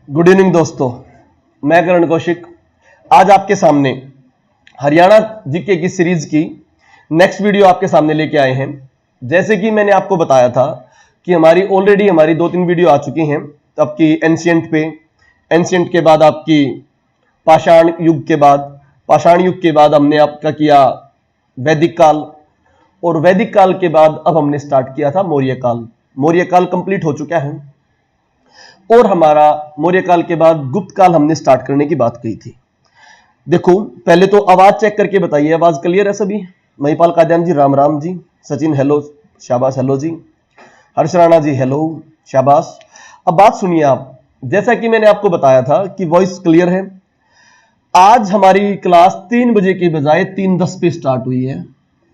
Good evening दोस्तों, मैं करण कौशिक आज आपके सामने हरियाणा जीके की सीरीज की नेक्स्ट वीडियो आपके सामने लेके आए हैं। जैसे कि मैंने आपको बताया था कि ऑलरेडी हमारी 2-3 वीडियो आ चुकी हैं। तो आपकी एंशियंट पे, एंशियंट के बाद आपकी पाषाण युग के बाद, पाषाण युग के बाद हमने आपका किया वैदिक काल, और वैदिक काल के बाद अब हमने स्टार्ट किया था मौर्य काल। मौर्य काल कंप्लीट हो चुका है और हमारा मौर्य काल के बाद गुप्त काल हमने स्टार्ट करने की बात कही थी। देखो, पहले तो आवाज चेक करके बताइए, आवाज क्लियर है सभी? महिपाल काद्यान जी राम राम जी, सचिन हेलो शाबाश, हेलो जी, हर्ष राणा जी हेलो शाबाश। अब बात सुनिए आप, जैसा कि मैंने आपको बताया था कि वॉइस क्लियर है। आज हमारी क्लास 3 बजे की बजाय 3:10 पे स्टार्ट हुई है।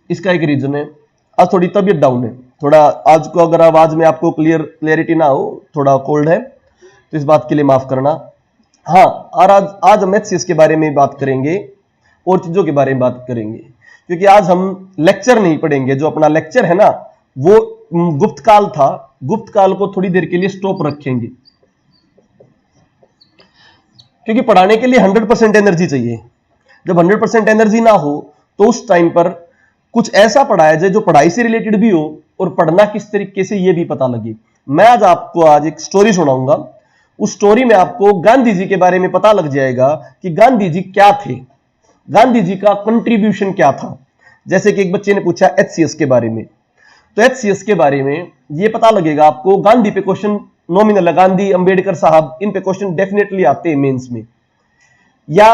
इसका एक रीजन है, आज थोड़ी तबीयत डाउन है, थोड़ा आज को अगर आवाज में आपको क्लियरिटी ना हो, थोड़ा कोल्ड है, तो इस बात के लिए माफ करना। हाँ, और आज हम एचसीएस के बारे में बात करेंगे और चीजों के बारे में बात करेंगे, क्योंकि आज हम लेक्चर नहीं पढ़ेंगे। जो अपना लेक्चर है ना, वो गुप्त काल था, गुप्त काल को थोड़ी देर के लिए स्टॉप रखेंगे, क्योंकि पढ़ाने के लिए 100% एनर्जी चाहिए। जब 100% एनर्जी ना हो तो उस टाइम पर कुछ ऐसा पढ़ाया जाए जो पढ़ाई से रिलेटेड भी हो और पढ़ना किस तरीके से ये भी पता लगे। मैं आज एक स्टोरी सुनाऊंगा। उस स्टोरी में आपको गांधी जी के बारे में पता लग जाएगा कि गांधी जी क्या थे, गांधी जी का कंट्रीब्यूशन क्या था। जैसे कि एक बच्चे ने पूछा एचसीएस के बारे में, तो एचसीएस के बारे में ये पता लगेगा आपको। गांधी पे क्वेश्चन नॉमिनल है, गांधी, अंबेडकर साहब, इन पे क्वेश्चन डेफिनेटली आते हैं मेंस में, या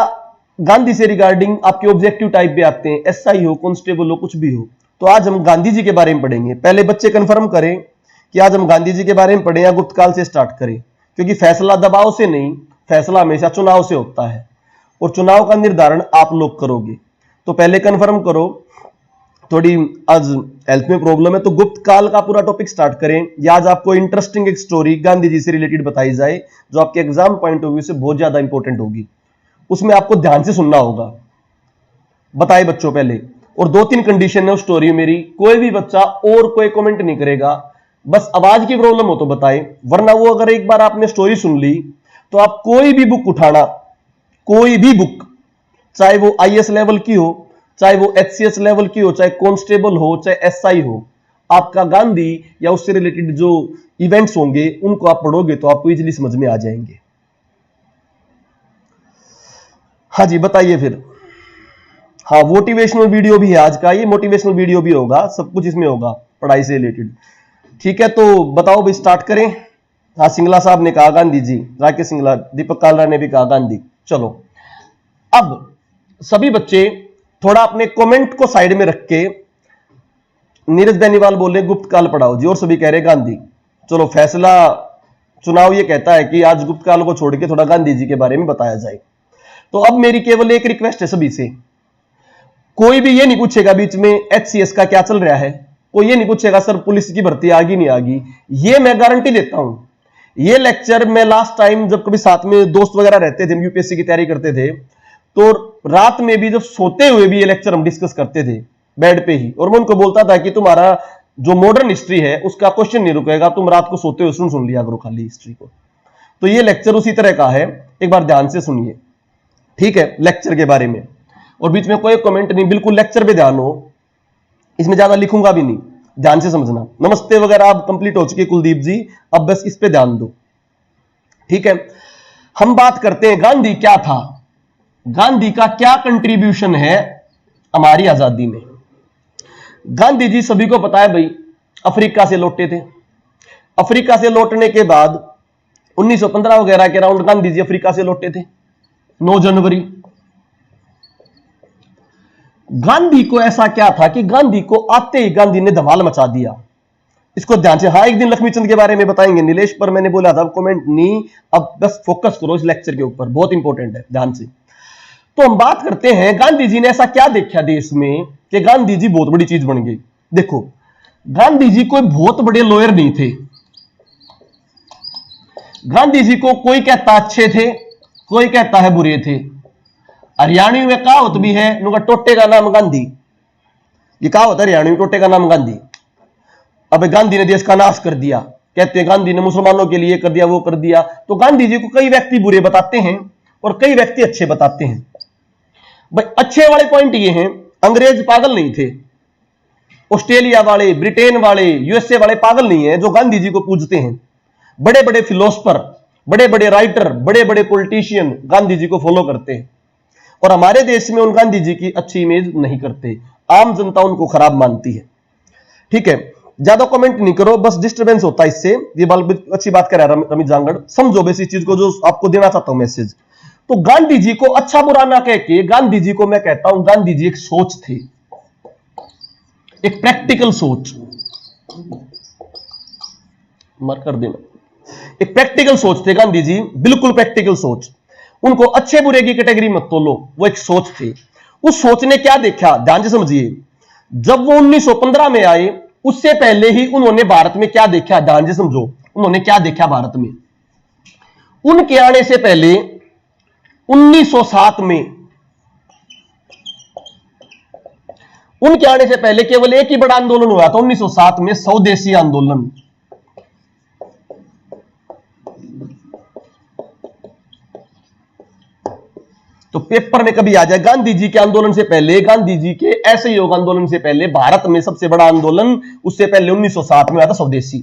गांधी से रिगार्डिंग आपके ऑब्जेक्टिव टाइप भी आते हैं, एसआई हो, कांस्टेबल हो, कुछ भी हो। तो आज हम गांधी जी के बारे में पढ़ेंगे। पहले बच्चे कंफर्म करें कि आज हम गांधी जी के बारे में पढ़ें या गुप्त काल से स्टार्ट करें, क्योंकि फैसला दबाव से नहीं, फैसला हमेशा चुनाव से होता है और चुनाव का निर्धारण आप लोग करोगे। तो पहले कंफर्म करो। थोड़ी आज हेल्थ में प्रॉब्लम है, तो गुप्त काल का पूरा टॉपिक स्टार्ट करें या आज आपको इंटरेस्टिंग एक स्टोरी गांधी जी से रिलेटेड बताई जाए, जो आपके एग्जाम पॉइंट ऑफ व्यू से बहुत ज्यादा इंपॉर्टेंट होगी। उसमें आपको ध्यान से सुनना होगा। बताए बच्चों पहले, और 2-3 कंडीशन है उस स्टोरी मेरी। कोई भी बच्चा और कोई कमेंट नहीं करेगा, बस आवाज की प्रॉब्लम हो तो बताए, वरना वो अगर एक बार आपने स्टोरी सुन ली तो आप कोई भी बुक उठाना, कोई भी बुक, चाहे वो आईएएस लेवल की हो, चाहे वो एचसीएस लेवल की हो, चाहे कांस्टेबल हो, चाहे एसआई हो, आपका गांधी या उससे रिलेटेड जो इवेंट्स होंगे उनको आप पढ़ोगे तो आपको इजीली समझ में आ जाएंगे। हाँ जी, बताइए फिर। हाँ, मोटिवेशनल वीडियो भी है आज का, ये मोटिवेशनल वीडियो भी होगा, सब कुछ इसमें होगा पढ़ाई से रिलेटेड। ठीक है, तो बताओ भाई, स्टार्ट करें। हाँ, सिंगला साहब ने कहा गांधी जी, राकेश सिंगला, दीपक कालरा ने भी कहा गांधी। चलो, अब सभी बच्चे थोड़ा अपने कमेंट को साइड में रख के, नीरज बेनीवाल बोले गुप्त काल पढ़ाओ जी, और सभी कह रहे गांधी। चलो, फैसला चुनाव ये कहता है कि आज गुप्त काल को छोड़ के थोड़ा गांधी जी के बारे में बताया जाए। तो अब मेरी केवल एक रिक्वेस्ट है सभी से, कोई भी ये नहीं पूछेगा बीच में एचसीएस का क्या चल रहा है, कोई ये नहीं पूछेगा सर पुलिस की भर्ती आ गई नहीं आ गई। ये मैं गारंटी देता हूं, ये लेक्चर मैं लास्ट टाइम जब कभी साथ में दोस्त वगैरह रहते थे, यूपीएससी की तैयारी करते थे, तो रात में भी जब सोते हुए भी ये लेक्चर हम डिस्कस करते थे बेड पे ही, और मैं उनको बोलता था कि तुम्हारा जो मॉडर्न हिस्ट्री है उसका क्वेश्चन नहीं रुकेगा, तुम रात को सोते हुए सुन लिया करो खाली हिस्ट्री को। तो ये लेक्चर उसी तरह का है, एक बार ध्यान से सुनिए, ठीक है, लेक्चर के बारे में। और बीच में कोई कमेंट नहीं, बिल्कुल लेक्चर पे ध्यान हो, इसमें ज्यादा लिखूंगा भी नहीं, ध्यान से समझना। नमस्ते वगैरह आप कंप्लीट हो चुकी कुलदीप जी, अब बस इस पे ध्यान दो, ठीक है। हम बात करते हैं गांधी क्या था, गांधी का क्या कंट्रीब्यूशन है हमारी आजादी में। गांधी जी सभी को पता है भाई, अफ्रीका से लौटे थे। अफ्रीका से लौटने के बाद 1915 वगैरह के अराउंड गांधी जी अफ्रीका से लौटे थे, 9 जनवरी। गांधी को ऐसा क्या था कि गांधी को आते ही गांधी ने धमाल मचा दिया। इसको ध्यान से, हाँ, एक दिन लक्ष्मीचंद के बारे में बताएंगे नीलेश, पर मैंने बोला था कमेंट नहीं, अब बस फोकस करो इस लेक्चर के ऊपर, बहुत इंपॉर्टेंट है, ध्यान से। तो हम बात करते हैं गांधी जी ने ऐसा क्या देखा देश में कि गांधी जी बहुत बड़ी चीज बन गई। देखो, गांधी जी कोई बहुत बड़े लॉयर नहीं थे। गांधी जी को कोई कहता अच्छे थे, कोई कहता है बुरे थे। हरियाणवी में कहावत भी है, नुका टोटे का नाम गांधी, ये कहावत है हरियाणवी, टोटे का नाम गांधी। अब गांधी ने देश का नाश कर दिया, कहते हैं गांधी ने मुसलमानों के लिए कर दिया, वो कर दिया। तो गांधी जी को कई व्यक्ति बुरे बताते हैं और कई व्यक्ति अच्छे बताते हैं। भाई अच्छे वाले पॉइंट ये हैं, अंग्रेज पागल नहीं थे, ऑस्ट्रेलिया वाले, ब्रिटेन वाले, यूएसए वाले पागल नहीं है जो गांधी जी को पूजते हैं। बड़े बड़े फिलोसफर, बड़े बड़े राइटर, बड़े बड़े पॉलिटिशियन गांधी जी को फॉलो करते हैं और हमारे देश में उन गांधी जी की अच्छी इमेज नहीं करते, आम जनता उनको खराब मानती है। ठीक है, ज्यादा कमेंट नहीं करो, बस डिस्टर्बेंस होता है इससे। ये अच्छी बात कर रहा है रमित जांगड़, समझो बस इस चीज को जो आपको देना चाहता हूं मैसेज। तो गांधी जी को अच्छा बुरा ना कह के, गांधी जी को मैं कहता हूं गांधी जी एक सोच थे, एक प्रैक्टिकल सोच, मार कर देना, एक प्रैक्टिकल सोच थे गांधी जी, बिल्कुल प्रैक्टिकल सोच। उनको अच्छे बुरे की कैटेगरी मत तोलो, वो एक सोच थी। उस सोच ने क्या देखा, ध्यान से समझिए। जब वो 1915 में आए, उससे पहले ही उन्होंने भारत में क्या देखा, ध्यान से समझो। उन्होंने क्या देखा भारत में? उनके आने से पहले 1907 में, उनके आने से पहले केवल एक ही बड़ा आंदोलन हुआ था 1907 में, स्वदेशी आंदोलन। तो पेपर में कभी आ जाए, गांधी जी के आंदोलन से पहले, गांधी जी के असहयोग आंदोलन से पहले भारत में सबसे बड़ा आंदोलन उससे पहले 1907 में हुआ था, स्वदेशी।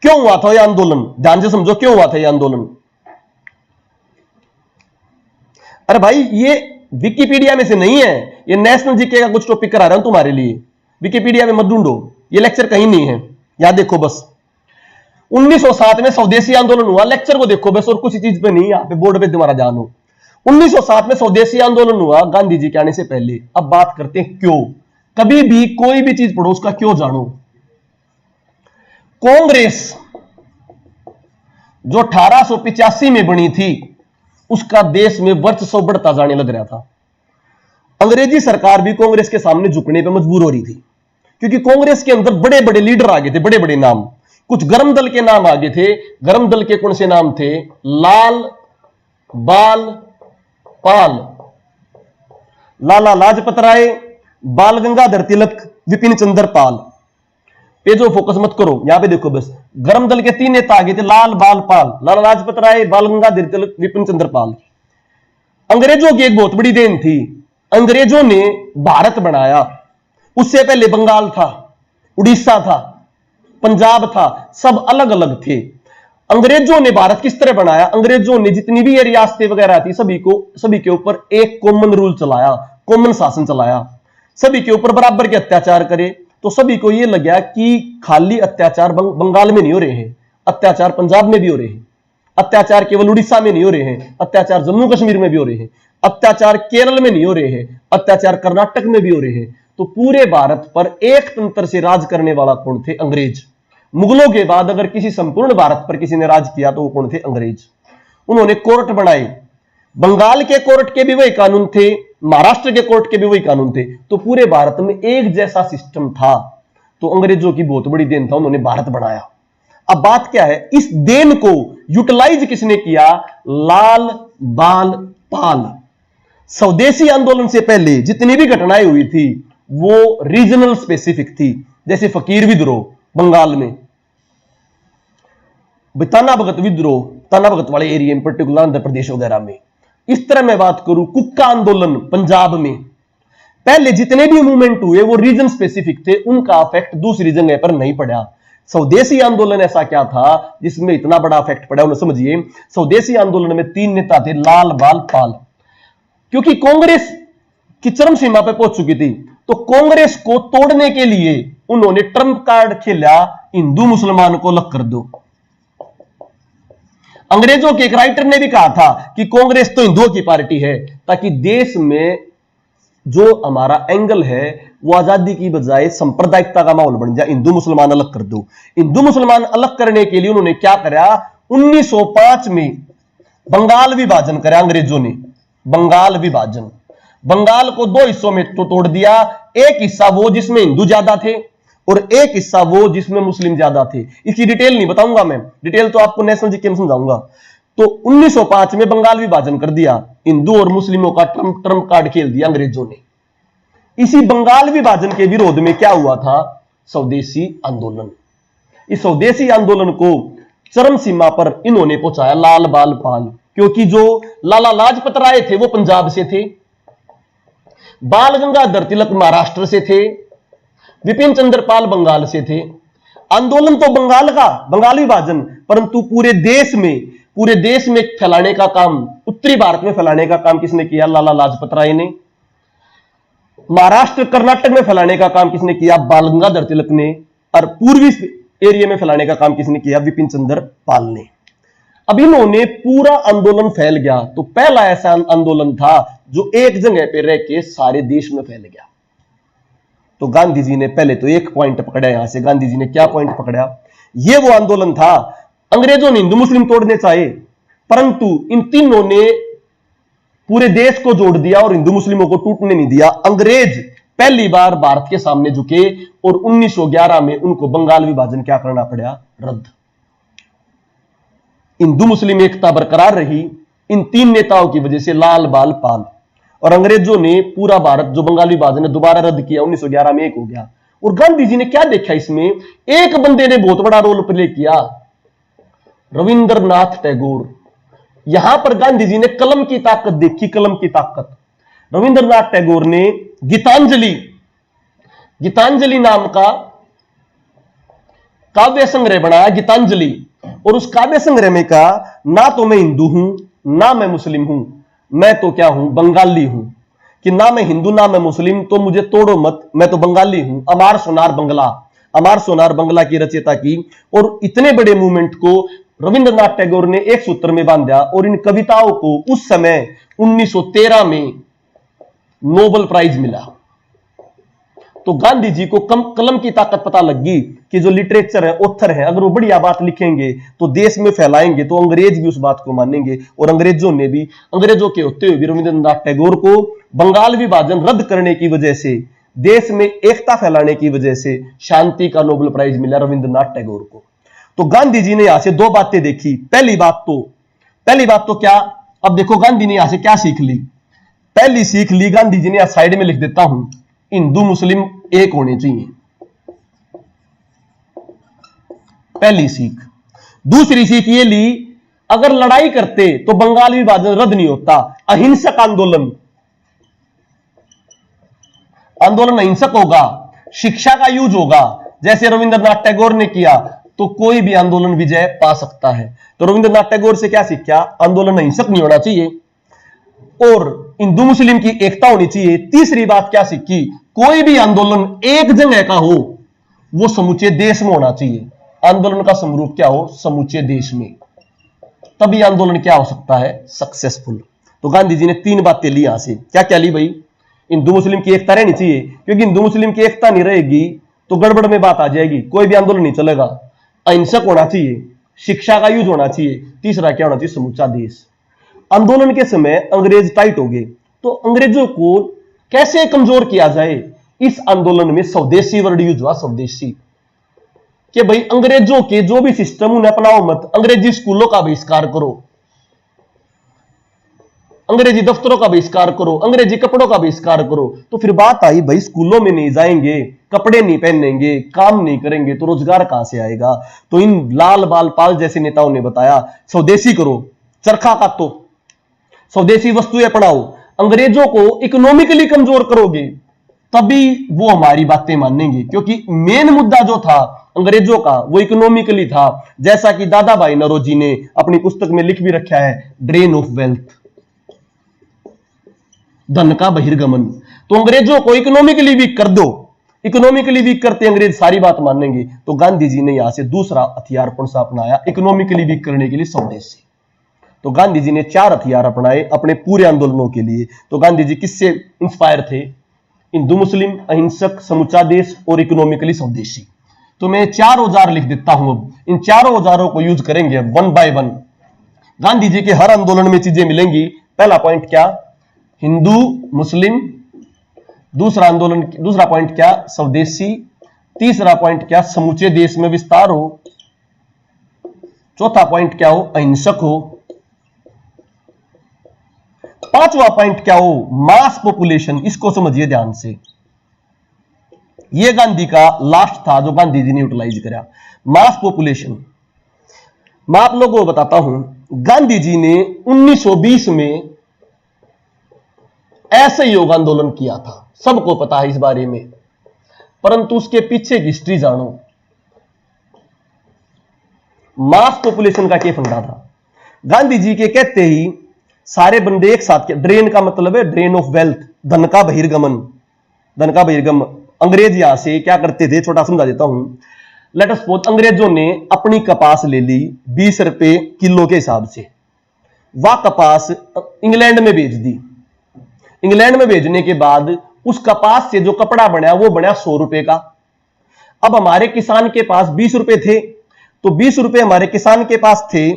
क्यों हुआ था यह आंदोलन? ध्यान से समझो क्यों हुआ था यह आंदोलन। अरे भाई ये विकिपीडिया में से नहीं है, ये नेशनल जीके का कुछ टॉपिक करा रहा हूं तुम्हारे लिए, विकिपीडिया में मत ढूंढो, ये लेक्चर कहीं नहीं है, यहां देखो बस। 1907 में स्वदेशी आंदोलन हुआ, लेक्चर को देखो बस, और कुछ चीज पे नहीं, यहां पे बोर्ड पे तुम्हारा ध्यान हो। 1907 में स्वदेशी आंदोलन हुआ गांधी जी के आने से पहले। अब बात करते हैं क्यों। कभी भी कोई भी चीज पढ़ो उसका क्यों जानो। कांग्रेस जो 1885 में बनी थी, उसका देश में वर्चस्व बढ़ता जाने लग रहा था। अंग्रेजी सरकार भी कांग्रेस के सामने झुकने पर मजबूर हो रही थी, क्योंकि कांग्रेस के अंदर बड़े बड़े लीडर आ गए थे, बड़े बड़े नाम। कुछ गर्म दल के नाम आगे थे। गर्म दल के कौन से नाम थे? लाल बाल पाल, लाला लाजपत राय, बाल गंगाधर तिलक, विपिन चंद्र पाल। पेजो फोकस मत करो, यहां पे देखो बस। गर्म दल के 3 नेता आगे थे, लाल बाल पाल, लाला लाजपत राय, बाल गंगाधर तिलक, विपिन चंद्र पाल। अंग्रेजों की एक बहुत बड़ी देन थी, अंग्रेजों ने भारत बनाया। उससे पहले बंगाल था, उड़ीसा था, पंजाब था, सब अलग अलग थे। अंग्रेजों ने भारत किस तरह बनाया? अंग्रेजों ने जितनी भी ये रियासतें वगैरह थी, सभी के ऊपर एक कॉमन रूल चलाया, कॉमन शासन चलाया, सभी के ऊपर बराबर के अत्याचार करे। तो सभी को यह लगा कि खाली अत्याचार बंगाल में नहीं हो रहे हैं, अत्याचार पंजाब में भी हो रहे हैं, अत्याचार केवल उड़ीसा में नहीं हो रहे हैं, अत्याचार जम्मू कश्मीर में भी हो रहे हैं, अत्याचार केरल में नहीं हो रहे हैं, अत्याचार कर्नाटक में भी हो रहे हैं। तो पूरे भारत पर एक तंत्र से राज करने वाला कौन थे? अंग्रेज। मुगलों के बाद अगर किसी संपूर्ण भारत पर किसी ने राज किया तो वो कौन थे? अंग्रेज। उन्होंने कोर्ट बनाए, बंगाल के कोर्ट के भी वही कानून थे, महाराष्ट्र के कोर्ट के भी वही कानून थे। तो पूरे भारत में एक जैसा सिस्टम था। तो अंग्रेजों की बहुत बड़ी देन था, उन्होंने भारत बनाया। अब बात क्या है, इस देन को यूटिलाइज किसने किया? लाल बाल पाल। स्वदेशी आंदोलन से पहले जितनी भी घटनाएं हुई थी वो रीजनल स्पेसिफिक थी, जैसे फकीर विद्रोह बंगाल में, ताना भगत विद्रोह ताना भगत वाले एरिया में, पर्टिकुलर आंध्र प्रदेश वगैरह में। इस तरह मैं बात करूं, कुक्का आंदोलन पंजाब में, पहले जितने भी मूवमेंट हुए वो रीजन स्पेसिफिक थे, उनका इफेक्ट दूसरी जगह पर नहीं पड़ा। स्वदेशी आंदोलन ऐसा क्या था जिसमें इतना बड़ा इफेक्ट पड़ा? उन्हें समझिए, स्वदेशी आंदोलन में 3 नेता थे, लाल बाल पाल। क्योंकि कांग्रेस की चरम सीमा पर पहुंच चुकी थी, तो कांग्रेस को तोड़ने के लिए उन्होंने ट्रम्प कार्ड खेला, हिंदू मुसलमान को अलग कर दो। अंग्रेजों के एक राइटर ने भी कहा था कि कांग्रेस तो हिंदुओं की पार्टी है, ताकि देश में जो हमारा एंगल है वो आजादी की बजाय सांप्रदायिकता का माहौल बन जाए, हिंदू मुसलमान अलग कर दो। हिंदू मुसलमान अलग करने के लिए उन्होंने क्या करा? 1905 में बंगाल विभाजन करा अंग्रेजों ने। बंगाल विभाजन, बंगाल को 2 हिस्सों में तो तोड़ दिया। एक हिस्सा वो जिसमें हिंदू ज्यादा थे और एक हिस्सा वो जिसमें मुस्लिम ज्यादा थे। इसकी डिटेल नहीं बताऊंगा मैं, डिटेल तो आपको नेशनल जीके में समझाऊंगा। तो 1905 में बंगाल विभाजन कर दिया, हिंदू और मुस्लिमों का ट्रम्प कार्ड खेल दिया अंग्रेजों ने। इसी बंगाल विभाजन के विरोध में क्या हुआ था? स्वदेशी आंदोलन। इस स्वदेशी आंदोलन को चरम सीमा पर इन्होंने पहुंचाया लाल बाल पाल, क्योंकि जो लाला लाजपत राय थे वो पंजाब से थे, बाल गंगाधर तिलक महाराष्ट्र से थे, विपिन चंद्र पाल बंगाल से थे। आंदोलन तो बंगाल का, बंगाल विभाजन, परंतु पूरे देश में फैलाने का काम, उत्तरी भारत में फैलाने का काम किसने किया? लाला लाजपत राय ने। महाराष्ट्र कर्नाटक में फैलाने का काम किसने किया? बाल गंगाधर तिलक ने। और पूर्वी एरिया में फैलाने का काम किसने किया? विपिन चंद्र पाल ने। अब इन्होंने पूरा आंदोलन फैल गया, तो पहला ऐसा आंदोलन था जो एक जगह पे रह के सारे देश में फैल गया। तो गांधी जी ने पहले तो एक पॉइंट पकड़ा, यहां से गांधी जी ने क्या पॉइंट पकड़ा? ये वो आंदोलन था, अंग्रेजों ने हिंदू मुस्लिम तोड़ने चाहे, परंतु इन तीनों ने पूरे देश को जोड़ दिया और हिंदू मुस्लिमों को टूटने नहीं दिया। अंग्रेज पहली बार भारत के सामने झुके और 1911 में उनको बंगाल विभाजन क्या करना पड़ा? रद्द। हिंदू मुस्लिम एकता बरकरार रही इन तीन नेताओं की वजह से, लाल बाल पाल। और अंग्रेजों ने पूरा भारत जो बंगाल विभाजन है दोबारा रद्द किया, 1911 में एक हो गया। और गांधी जी ने क्या देखा इसमें? एक बंदे ने बहुत बड़ा रोल प्ले किया, रविंद्रनाथ टैगोर। यहां पर गांधी जी ने कलम की ताकत देखी, कलम की ताकत। रविंद्रनाथ टैगोर ने गीतांजलि नाम का काव्य संग्रह बनाया, गीतांजलि। और उस काव्य संग्रह में कहा, ना तो मैं हिंदू हूं ना मैं मुस्लिम हूं, मैं तो क्या हूं? बंगाली हूं। कि ना मैं हिंदू ना मैं मुस्लिम, तो मुझे तोड़ो मत, मैं तो बंगाली हूं। अमार सोनार बंगला की रचयिता की। और इतने बड़े मूवमेंट को रविंद्रनाथ टैगोर ने एक सूत्र में बांधा और इन कविताओं को उस समय 1913 में नोबेल प्राइज मिला। तो गांधी जी को कलम की ताकत पता लगी कि जो लिटरेचर है, ऑथर है, अगर वो बढ़िया बात लिखेंगे तो देश में फैलाएंगे तो अंग्रेज भी उस बात को मानेंगे। और अंग्रेजों के होते हुए भी रविंद्रनाथ टैगोर को बंगाल विभाजन रद्द करने की वजह से, देश में एकता फैलाने की वजह से शांति का नोबेल प्राइज मिला रविंद्रनाथ टैगोर को। तो गांधी जी ने यहां से दो बातें देखी। पहली बात तो क्या? अब देखो गांधी ने यहां से क्या सीख ली। पहली सीख ली गांधी जी ने, साइड में लिख देता हूं, हिंदू मुस्लिम एक होने चाहिए, पहली सीख। दूसरी सीख ये ली, अगर लड़ाई करते तो बंगाल विभाजन रद्द नहीं होता। अहिंसक आंदोलन अहिंसक होगा, शिक्षा का यूज होगा, जैसे रविंद्रनाथ टैगोर ने किया, तो कोई भी आंदोलन विजय पा सकता है। तो रविंद्रनाथ टैगोर से क्या सीखा? आंदोलन अहिंसक नहीं होना चाहिए और हिंदू मुस्लिम की एकता होनी चाहिए। तीसरी बात क्या सीखी? कोई भी आंदोलन एक जगह का हो, वो समूचे देश में होना चाहिए। आंदोलन का समरूप क्या हो? समूचे देश में, तभी आंदोलन क्या हो सकता है? सक्सेसफुल। तो गांधी जी ने तीन बातें ली यहां से। क्या क्या ली भाई? हिंदू मुस्लिम की एकता रहनी चाहिए, क्योंकि हिंदू मुस्लिम की एकता नहीं रहेगी तो गड़बड़ में बात आ जाएगी, कोई भी आंदोलन नहीं चलेगा। अहिंसक होना चाहिए, शिक्षा का यूज होना चाहिए। तीसरा क्या होना चाहिए? समूचा देश। आंदोलन के समय अंग्रेज टाइट हो गए, तो अंग्रेजों को कैसे कमजोर किया जाए? इस आंदोलन में स्वदेशी वर्ड यूज हुआ, स्वदेशी। कि भाई अंग्रेजों के जो भी सिस्टम उन्हें अपनाओ मत, अंग्रेजी स्कूलों का बहिष्कार करो, अंग्रेजी दफ्तरों का बहिष्कार करो, अंग्रेजी कपड़ों का बहिष्कार करो। तो फिर बात आई, भाई स्कूलों में नहीं जाएंगे, कपड़े नहीं पहनेंगे, काम नहीं करेंगे, तो रोजगार कहां से आएगा? तो इन लाल बाल पाल जैसे नेताओं ने बताया, स्वदेशी करो, चरखा काटो, स्वदेशी वस्तुएं अपनाओ, अंग्रेजों को इकोनॉमिकली कमजोर करोगे तभी वो हमारी बातें मानेंगे। क्योंकि मेन मुद्दा जो था अंग्रेजों का वो इकोनॉमिकली था, जैसा कि दादा भाई नौरोजी ने अपनी पुस्तक में लिख भी रखा है, ड्रेन ऑफ वेल्थ, धन का बहिर्गमन। तो अंग्रेजों को इकोनॉमिकली वीक कर दो, इकोनॉमिकली वीक करते अंग्रेज सारी बात मानेंगे। तो गांधी जी ने यहां से दूसरा हथियार कौन सा अपनाया? इकोनॉमिकली वीक करने के लिए स्वदेशी। तो गांधी जी ने 4 हथियार अपनाए अपने पूरे आंदोलनों के लिए। तो गांधी जी किससे इंस्पायर थे? हिंदू मुस्लिम, अहिंसक, समूचा देश और इकोनॉमिकली स्वदेशी। तो मैं 4 औजार लिख देता हूं। अब इन चारों औजारों को यूज करेंगे one by one. Gandhi ji के हर आंदोलन में चीजें मिलेंगी। पहला पॉइंट क्या? हिंदू मुस्लिम। दूसरा पॉइंट क्या? स्वदेशी। तीसरा पॉइंट क्या? समूचे देश में विस्तार हो। चौथा पॉइंट क्या हो? अहिंसक हो। पांचवा पॉइंट क्या हो? मास पॉपुलेशन। इसको समझिए ध्यान से। ये गांधी का लास्ट था जो गांधी जी ने यूटिलाइज करा। मास पॉपुलेशन, मैं आप लोगों को बताता हूं, गांधी जी ने 1920 में ऐसे योग आंदोलन किया था, सबको पता है इस बारे में, परंतु उसके पीछे की हिस्ट्री जानो। मास पॉपुलेशन का क्या फंडा था? गांधी जी के कहते ही सारे बंदे एक साथ के, ड्रेन का मतलब है ड्रेन ऑफ वेल्थ, धन का बहिर्गमन, धन का बहिर्गमन। अंग्रेज यहां से क्या करते थे, छोटा समझा देता हूं। लेट अस सपोज अंग्रेजों ने अपनी कपास ले ली 20 रुपए किलो के हिसाब से, वह कपास इंग्लैंड में भेज दी। इंग्लैंड में भेजने के बाद उस कपास से जो कपड़ा बना वो बना 100 रुपए का। अब हमारे किसान के पास 20 रुपए थे, तो 20 रुपए हमारे किसान के पास थे,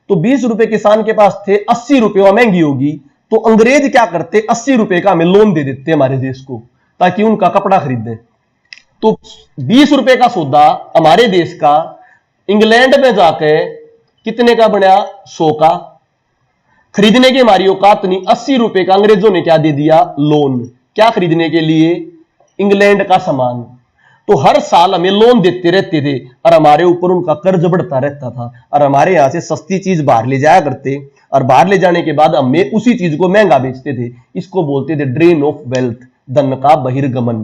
तो 20 रुपए किसान के पास थे, 80 रुपए महंगी होगी, तो अंग्रेज क्या करते, 80 रुपए का हमें लोन दे देते हमारे देश को, ताकि उनका कपड़ा खरीदे। तो 20 रुपए का सौदा हमारे देश का इंग्लैंड में जाके कितने का बना, 100 का। खरीदने की हमारी औकात नहीं, 80 रुपए का अंग्रेजों ने क्या दे दिया, लोन। क्या खरीदने के लिए, इंग्लैंड का सामान। तो हर साल हमें लोन देते रहते थे और हमारे ऊपर उनका कर्ज बढ़ता रहता था, और हमारे यहां से सस्ती चीज बाहर ले जाया करते, और बाहर ले जाने के बाद हमें उसी चीज को महंगा बेचते थे। इसको बोलते थे ड्रेन ऑफ वेल्थ, धन का बहिर्गमन।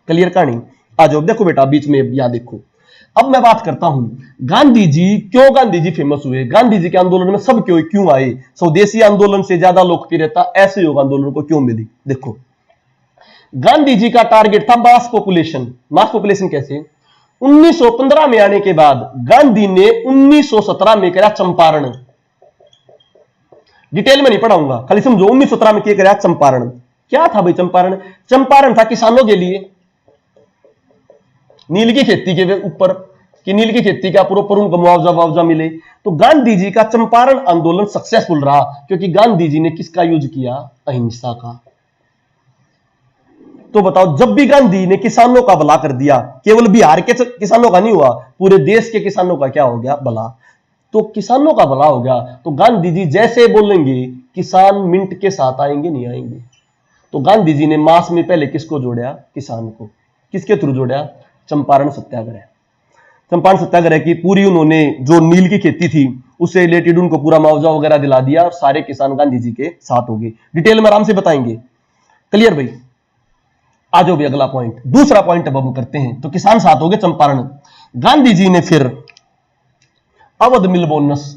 क्लियर कहानी? आ जाओ, देखो बेटा बीच में, यहां देखो। अब मैं बात करता हूं गांधी जी, क्यों गांधी जी फेमस हुए, गांधी जी के आंदोलन में सब क्यों आए, स्वदेशी आंदोलन से ज्यादा लोकप्रियता ऐसे योग आंदोलन को क्यों मिली? देखो, गांधी जी का टारगेट था मास पॉपुलेशन। मास पॉपुलेशन कैसे? 1915 में आने के बाद गांधी ने 1917 में करा चंपारण। डिटेल में नहीं पढ़ाऊंगा, खाली समझो 1917 में क्या करा चंपारण। क्या था भाई चंपारण? चंपारण था किसानों के लिए, नील की खेती के ऊपर, कि नील की खेती का प्रॉपर उनको मुआवजा मिले। तो गांधी जी का चंपारण आंदोलन सक्सेसफुल रहा, क्योंकि गांधी जी ने किसका यूज किया, अहिंसा का। तो बताओ, जब भी गांधी ने किसानों का भला कर दिया, केवल बिहार के किसानों का नहीं हुआ, पूरे देश के किसानों का क्या हो गया, भला। तो किसानों का भला हो गया, तो गांधी जी जैसे बोलेंगे किसान मिनट के साथ आएंगे, नहीं आएंगे। तो गांधी जी ने मास में पहले किसको जोड़ा, किसान को। किसके थ्रू जोड़ा, चंपारण सत्याग्रह। चंपारण सत्याग्रह की पूरी उन्होंने जो नील की खेती थी उससे रिलेटेड उनको पूरा मुआवजा वगैरह दिला दिया, और सारे किसान गांधी जी के साथ हो गए। डिटेल में आराम से बताएंगे। क्लियर भाई? आ जाओ भी अगला पॉइंट, दूसरा पॉइंट अब हम करते हैं। तो किसान साथ हो गए, चंपारण। गांधी जी ने फिर अवध मिल बोनस,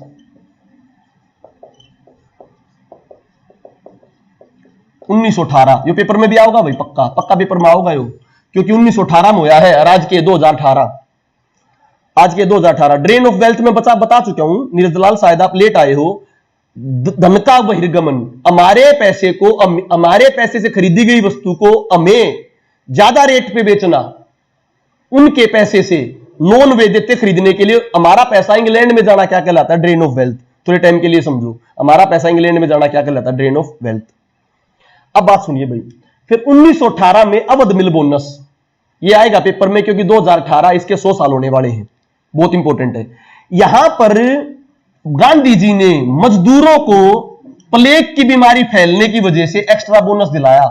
उन्नीस 1918, ये पेपर में भी आओगा भाई, पक्का पक्का पेपर में आओगा यो, क्योंकि 1918 में होया है और आज के 2018, आज के 2018। ड्रेन ऑफ वेल्थ में बता चुका हूं, नीरज लाल शायद आप लेट आए हो। धन का बहिर्गमन, हमारे पैसे को, हमारे पैसे से खरीदी गई वस्तु को हमें ज्यादा रेट पे बेचना, उनके पैसे से लोन वे देते खरीदने के लिए। हमारा पैसा इंग्लैंड में जाना क्या कहलाता है, ड्रेन ऑफ वेल्थ। थोड़े टाइम के लिए समझो, हमारा पैसा इंग्लैंड में जाना क्या कहलाता है, ड्रेन ऑफ वेल्थ। अब बात सुनिए भाई, फिर 1918 में अवध मिल बोनस, ये आएगा पेपर में, क्योंकि 2018 इसके 100 साल होने वाले हैं, बहुत इंपॉर्टेंट है। यहां पर गांधी जी ने मजदूरों को प्लेग की बीमारी फैलने की वजह से एक्स्ट्रा बोनस दिलाया,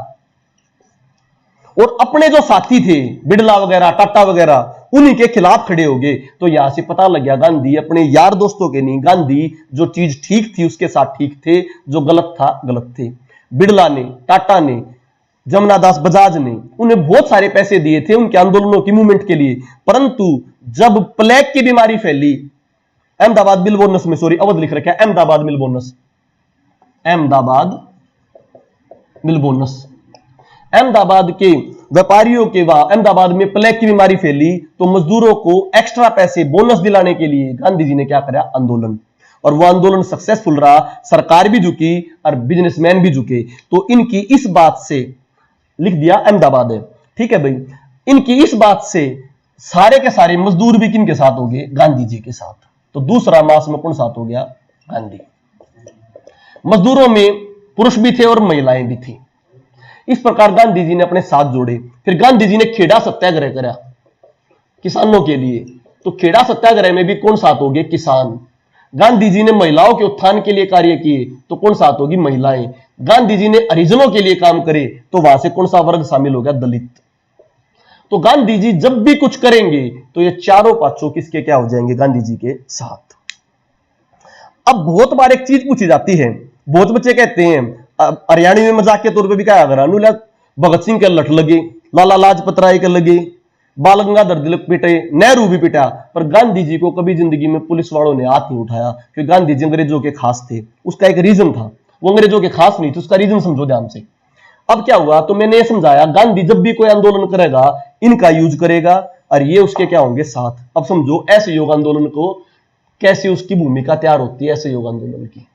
और अपने जो साथी थे बिड़ला वगैरह, टाटा वगैरह, उन्हीं के खिलाफ खड़े हो गए। तो यहां से पता लग गया गांधी अपने यार दोस्तों के नहीं, गांधी जो चीज ठीक थी उसके साथ ठीक थे, जो गलत था गलत थे। बिड़ला ने, टाटा ने, जमुना दास बजाज ने उन्हें बहुत सारे पैसे दिए थे उनके आंदोलनों की मूवमेंट के लिए, परंतु जब प्लेग की बीमारी फैली, अहमदाबाद मिल बोनस में, सॉरी अवध लिख रखा है, अहमदाबाद मिल बोनस, अहमदाबाद मिल बोनस, अहमदाबाद के व्यापारियों के वहां अहमदाबाद में प्लेग की बीमारी फैली, तो मजदूरों को एक्स्ट्रा पैसे बोनस दिलाने के लिए गांधी जी ने क्या करा, आंदोलन। और वह आंदोलन सक्सेसफुल रहा, सरकार भी झुकी और बिजनेसमैन भी झुके। तो इनकी इस बात से, लिख दिया अहमदाबाद है, ठीक है भाई, इनकी इस बात से सारे के सारे मजदूर भी किन के साथ हो गए, गांधी जी के साथ। तो दूसरा मास में कौन साथ हो गया, गांधी। मजदूरों में पुरुष भी थे और महिलाएं भी थी। इस प्रकार गांधी जी ने अपने साथ जोड़े। फिर गांधी जी ने खेड़ा सत्याग्रह करा किसानों के लिए। तो खेड़ा सत्याग्रह में भी कौन साथ हो गए, किसान। गांधी जी ने महिलाओं के उत्थान के लिए कार्य किए, तो कौन साथ होगी, महिलाएं। गांधी जी ने हरिजनों के लिए काम करे, तो वहां से कौन सा वर्ग शामिल हो गया, दलित। तो गांधी जी जब भी कुछ करेंगे तो ये चारों पांचों किसके क्या हो जाएंगे? गांधी जी के साथ। अब बहुत बार एक चीज पूछी जाती है, बहुत बच्चे कहते हैं, हरियाणवी में मजाक के तौर पे भी क्या अगर अनुला भगत सिंह के लठ लगे, लाला लाजपत राय के लगे, बाल गंगाधर तिलक पिटे, नेहरू भी पिटा, पर गांधी जी को कभी जिंदगी में पुलिस वालों ने हाथ नहीं उठाया, क्योंकि गांधी जी अंग्रेजों के खास थे। उसका एक रीजन था, वो अंग्रेजों के खास नहीं थे, उसका रीजन समझो ध्यान से। अब क्या हुआ, तो मैंने ये समझाया गांधी जब भी कोई आंदोलन करेगा इनका यूज करेगा और ये उसके क्या होंगे? साथ। अब समझो ऐसे योग आंदोलन को कैसे उसकी भूमिका तैयार होती है, ऐसे योग आंदोलन की।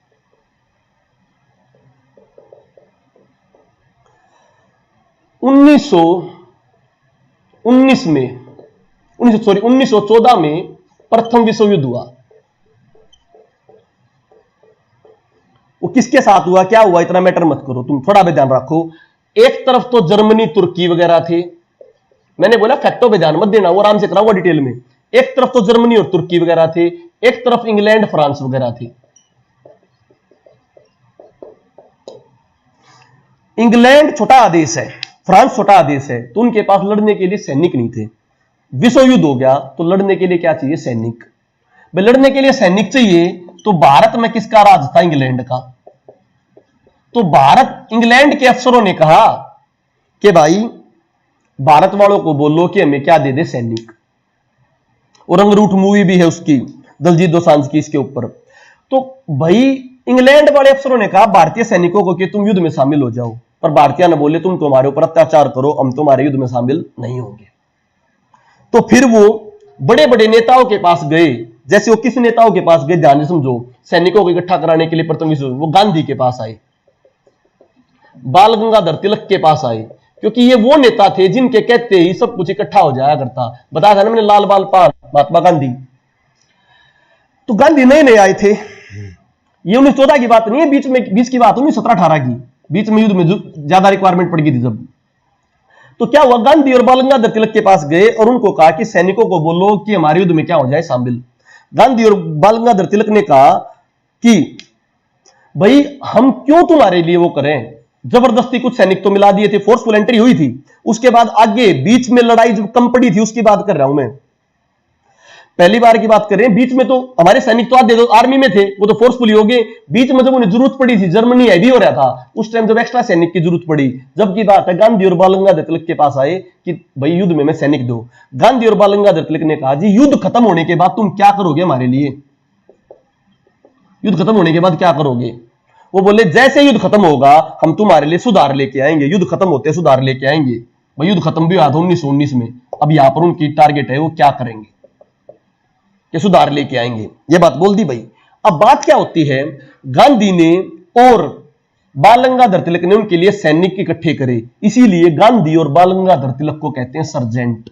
1914 में प्रथम विश्व युद्ध हुआ। वो किसके साथ हुआ, क्या हुआ, इतना मैटर मत करो, तुम थोड़ा भी ध्यान रखो। एक तरफ तो जर्मनी तुर्की वगैरह थे, मैंने बोला फैक्टों पे ध्यान मत देना, वो आराम से कराऊंगा डिटेल में। एक तरफ तो जर्मनी और तुर्की वगैरह थे, एक तरफ इंग्लैंड फ्रांस वगैरह थी। इंग्लैंड छोटा आदेश है, फ्रांस छोटा आदेश है, तो उनके पास लड़ने के लिए सैनिक नहीं थे। विश्व युद्ध हो गया तो लड़ने के लिए क्या चाहिए? सैनिक। भाई लड़ने के लिए सैनिक चाहिए, तो भारत में किसका राज था? इंग्लैंड का। तो भारत इंग्लैंड के अफसरों ने कहा कि भाई भारत वालों को बोलो कि हमें क्या दे दे? सैनिक। और रंगरूठ मूवी भी है उसकी, दलजीत दोसांझ की, इसके ऊपर। तो भाई इंग्लैंड वाले अफसरों ने कहा भारतीय सैनिकों को कि तुम युद्ध में शामिल हो जाओ, पर भारतीय ने बोले तुम तुम्हारे ऊपर अत्याचार करो, हम तुम्हारे युद्ध में शामिल नहीं होंगे। तो फिर वो बड़े बड़े नेताओं के पास गए, जैसे वो किस नेताओं के पास गए ध्यान से समझो, सैनिकों को इकट्ठा कराने के लिए प्रथम विश्व, वो गांधी के पास आए, बाल गंगाधर तिलक के पास आए, क्योंकि ये वो नेता थे जिनके कहते ही सब कुछ इकट्ठा हो जाया करता। बताया था ना मैंने, लाल बाल पाल महात्मा गांधी। तो गांधी नए नए आए थे, ये 1914 की बात नहीं है, बीच की बात 1917-18 की, बीच में युद्ध में ज्यादा रिक्वायरमेंट पड़ गई थी जब। तो क्या हुआ, गांधी और बाल गंगाधर तिलक के पास गए और उनको कहा कि सैनिकों को बोलो कि हमारे युद्ध में क्या हो जाए? शामिल। गांधी और बाल गंगाधर तिलक ने कहा कि भाई हम क्यों तुम्हारे लिए वो करें, जबरदस्ती कुछ सैनिक तो मिला दिए थे, फोर्सफुल एंट्री हुई थी, उसके बाद आगे बीच में लड़ाई जब कम पड़ी थी उसकी बात कर रहा हूं मैं, पहली बार की बात कर रहे हैं। बीच में तो हमारे सैनिक तो आधे तो आर्मी में थे, वो तो फोर्सफुली हो गए, बीच में जब उन्हें जरूरत पड़ी थी, जर्मनी हैवी हो रहा था, उस टाइम जब एक्स्ट्रा सैनिक की जरूरत पड़ी, जब की बात है गांधी और बाल गंगाधर तिलक के पास आए कि भाई युद्ध में सैनिक दो। गांधी और बाल गंगाधर तिलक ने कहा जी युद्ध खत्म होने के बाद तुम क्या करोगे हमारे लिए? युद्ध खत्म होने के बाद क्या करोगे? वो बोले जैसे युद्ध खत्म होगा हम तुम्हारे लिए सुधार लेके आएंगे, युद्ध खत्म होते सुधार लेके आएंगे। भाई युद्ध खत्म भी हुआ था 1919 में, अब यहां पर उनकी टारगेट है वो क्या करेंगे कि सुधार लेके आएंगे, ये बात बोल दी भाई। अब बात क्या होती है, गांधी ने और बाल गंगाधर तिलक ने उनके लिए सैनिक इकट्ठे करे, इसीलिए गांधी और बाल गंगाधर तिलक को कहते हैं सर्जेंट।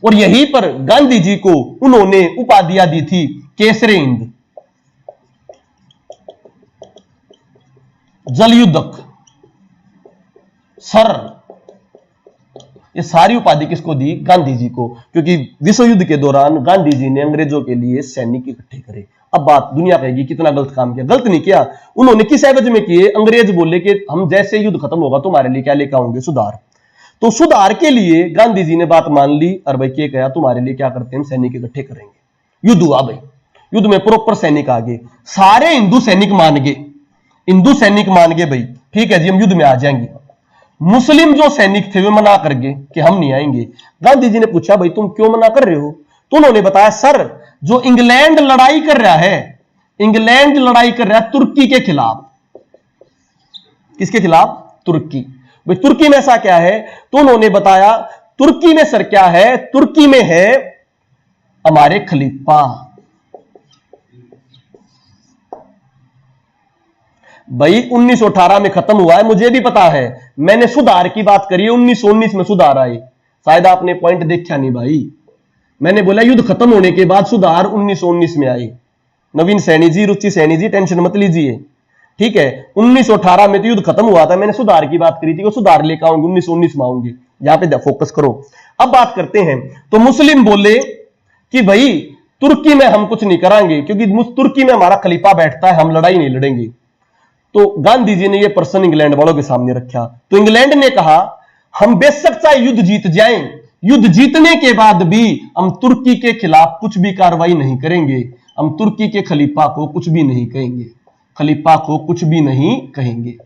और यहीं पर गांधी जी को उन्होंने उपाधियां दी थी केसरे हिंद, जलयुद्धक, सर, ये सारी उपाधि किसको दी? गांधी जी को, क्योंकि विश्व युद्ध के दौरान गांधी जी ने अंग्रेजों के लिए सैनिक इकट्ठे करे। अब बात दुनिया कहेगी कितना गलत काम किया, गलत नहीं किया, उन्होंने किस एवज में किए? अंग्रेज बोले कि हम जैसे युद्ध खत्म होगा तुम्हारे लिए क्या लेकर आएंगे? सुधार। तो सुधार के लिए गांधी जी ने बात मान ली और भाई क्या कहा, तुम्हारे लिए क्या करते हैं, हम सैनिक इकट्ठे करेंगे। युद्ध हुआ भाई, युद्ध में प्रॉपर सैनिक आ गए, सारे हिंदू सैनिक मान गए, हिंदू सैनिक मान गए भाई ठीक है जी हम युद्ध में आ जाएंगे। मुस्लिम जो सैनिक थे वे मना कर गए कि हम नहीं आएंगे। गांधी जी ने पूछा भाई तुम क्यों मना कर रहे हो? तो उन्होंने बताया सर जो इंग्लैंड लड़ाई कर रहा है, इंग्लैंड लड़ाई कर रहा है तुर्की के खिलाफ। किसके खिलाफ? तुर्की। भाई तुर्की में ऐसा क्या है? तो उन्होंने बताया तुर्की में सर क्या है, तुर्की में है हमारे खलीफा। भाई 1918 में खत्म हुआ है, मुझे भी पता है, मैंने सुधार की बात करी है, 1919 में सुधार आए, शायद आपने पॉइंट देखा नहीं भाई। मैंने बोला युद्ध खत्म होने के बाद सुधार 1919 में आए। नवीन सैनी जी, रुचि सैनी जी, टेंशन मत लीजिए ठीक है। 1918 में तो युद्ध खत्म हुआ था, मैंने सुधार की बात करी थी, वो सुधार लेकर आऊंगी 1919 में आऊंगी, यहां पे फोकस करो। अब बात करते हैं, तो मुस्लिम बोले कि भाई तुर्की में हम कुछ नहीं करांगे क्योंकि तुर्की में हमारा खलीफा बैठता है, हम लड़ाई नहीं लड़ेंगे। तो गांधी जी ने यह प्रश्न इंग्लैंड वालों के सामने रखा, तो इंग्लैंड ने कहा हम बेशक चाहे युद्ध जीत जाएं, युद्ध जीतने के बाद भी हम तुर्की के खिलाफ कुछ भी कार्रवाई नहीं करेंगे, हम तुर्की के खलीफा को कुछ भी नहीं कहेंगे, खलीफा को कुछ भी नहीं कहेंगे।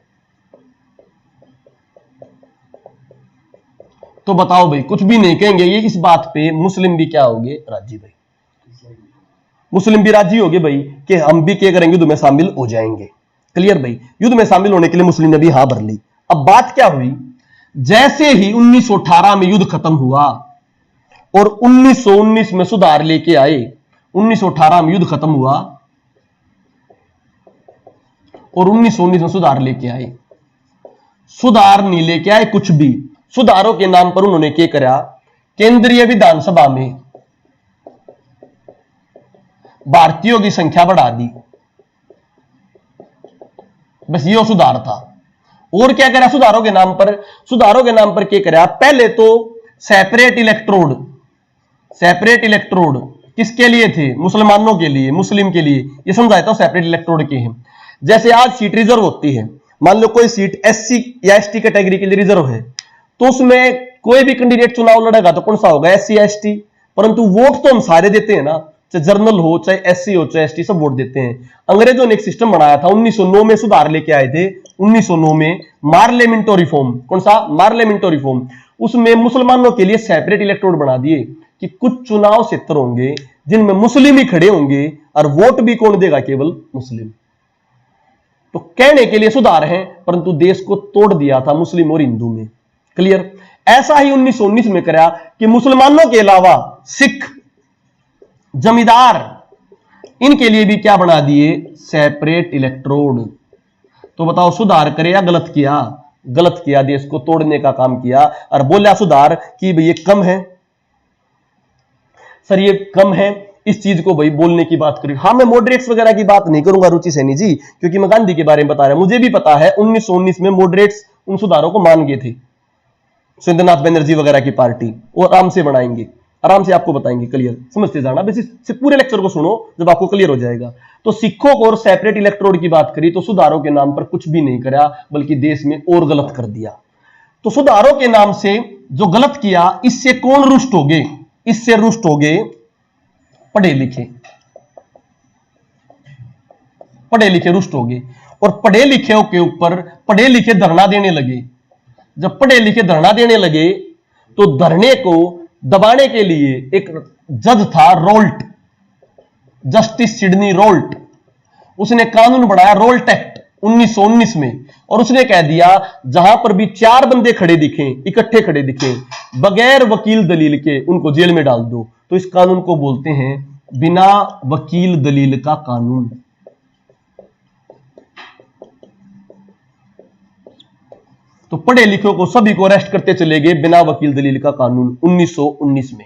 तो बताओ भाई, कुछ भी नहीं कहेंगे, ये इस बात पे मुस्लिम भी क्या होंगे, राजी भाई, मुस्लिम भी राजी होंगे भाई कि हम भी क्या करेंगे, युद्ध में शामिल हो जाएंगे। क्लियर भाई, युद्ध में शामिल होने के लिए मुस्लिम ने भी हां भर ली। अब बात क्या हुई, जैसे ही 1918 में युद्ध खत्म हुआ और 1919 में सुधार लेके आए, 1918 में युद्ध खत्म हुआ और 1919 में सुधार लेके आए, सुधार नहीं लेके आए कुछ भी, सुधारों के नाम पर उन्होंने क्या करा, केंद्रीय विधानसभा में भारतीयों की संख्या बढ़ा दी, बस ये सुधार था। और क्या करा सुधारों के नाम पर, सुधारों के नाम पर क्या करा, पहले तो सेपरेट इलेक्ट्रोड, सेपरेट इलेक्ट्रोड किसके लिए थे, मुसलमानों के लिए, मुस्लिम के लिए, ये समझाया था सेपरेट इलेक्ट्रोड के हैं। जैसे आज सीट रिजर्व होती है, मान लो कोई सीट एससी या एसटी कैटेगरी के लिए रिजर्व है, तो उसमें कोई भी कैंडिडेट चुनाव लड़ेगा तो कौन सा होगा, एससी या एसटी, परंतु वोट तो हम सारे देते हैं ना, चाहे जर्नल हो, चाहे एससी हो, चाहे एसटी, सब वोट देते हैं। अंग्रेजों ने एक सिस्टम बनाया था, 1909 में सुधार लेके आए थे, 1909 में मार्लेमेंटो रिफॉर्म, कौन सा, मार्लेमेंटो रिफॉर्म, उसमें मुसलमानों के लिए सेपरेट इलेक्ट्रोड बना दिए कि कुछ चुनाव क्षेत्र होंगे जिनमें मुस्लिम ही खड़े होंगे और वोट भी कौन देगा, केवल मुस्लिम। तो कहने के लिए सुधार है, परंतु देश को तोड़ दिया था मुस्लिम और हिंदू में। क्लियर। ऐसा ही 1919 में करा कि मुसलमानों के अलावा सिख, जमींदार, इनके लिए भी क्या बना दिए, सेपरेट इलेक्ट्रोड। तो बताओ सुधार करे या गलत किया, गलत किया, देश को तोड़ने का काम किया। और बोला सुधार कि भाई ये कम है, सर ये कम है, इस चीज को भाई बोलने की बात करें। हाँ, मैं मॉडरेट्स वगैरह की बात नहीं करूंगा रुचि सैनी जी, क्योंकि मैं गांधी के बारे में बता रहा हूं, मुझे भी पता है 1919 में मॉडरेट्स उन सुधारों को मान गए थे, सुरेंद्रनाथ बनर्जी वगैरह की पार्टी, और आराम से बनाएंगे, आराम से आपको बताएंगे, क्लियर समझते जाना, बस इस पूरे लेक्चर को सुनो, जब आपको क्लियर हो जाएगा। तो सिखों को और सेपरेट इलेक्ट्रोड की बात करी तो सुधारों के नाम पर कुछ भी नहीं करा, बल्कि देश में और गलत कर दिया। तो सुधारों के नाम से जो गलत किया, इससे कौन रुष्ट हो गए, इससे रुष्ट हो गए पढ़े लिखे, पढ़े लिखे रुष्ट हो गए, और पढ़े लिखे के ऊपर पढ़े लिखे धरना देने लगे। जब पढ़े लिखे धरना देने लगे तो धरने को दबाने के लिए एक जज था, रोल्ट, जस्टिस सिडनी रोल्ट, उसने कानून बनाया रोल्ट एक्ट 1919 में, और उसने कह दिया जहां पर भी 4 बंदे खड़े दिखे, इकट्ठे खड़े दिखे, बगैर वकील दलील के उनको जेल में डाल दो। तो इस कानून को बोलते हैं बिना वकील दलील का कानून। तो पढ़े लिखे को सभी को अरेस्ट करते चले गए बिना वकील दलील का कानून 1919 में,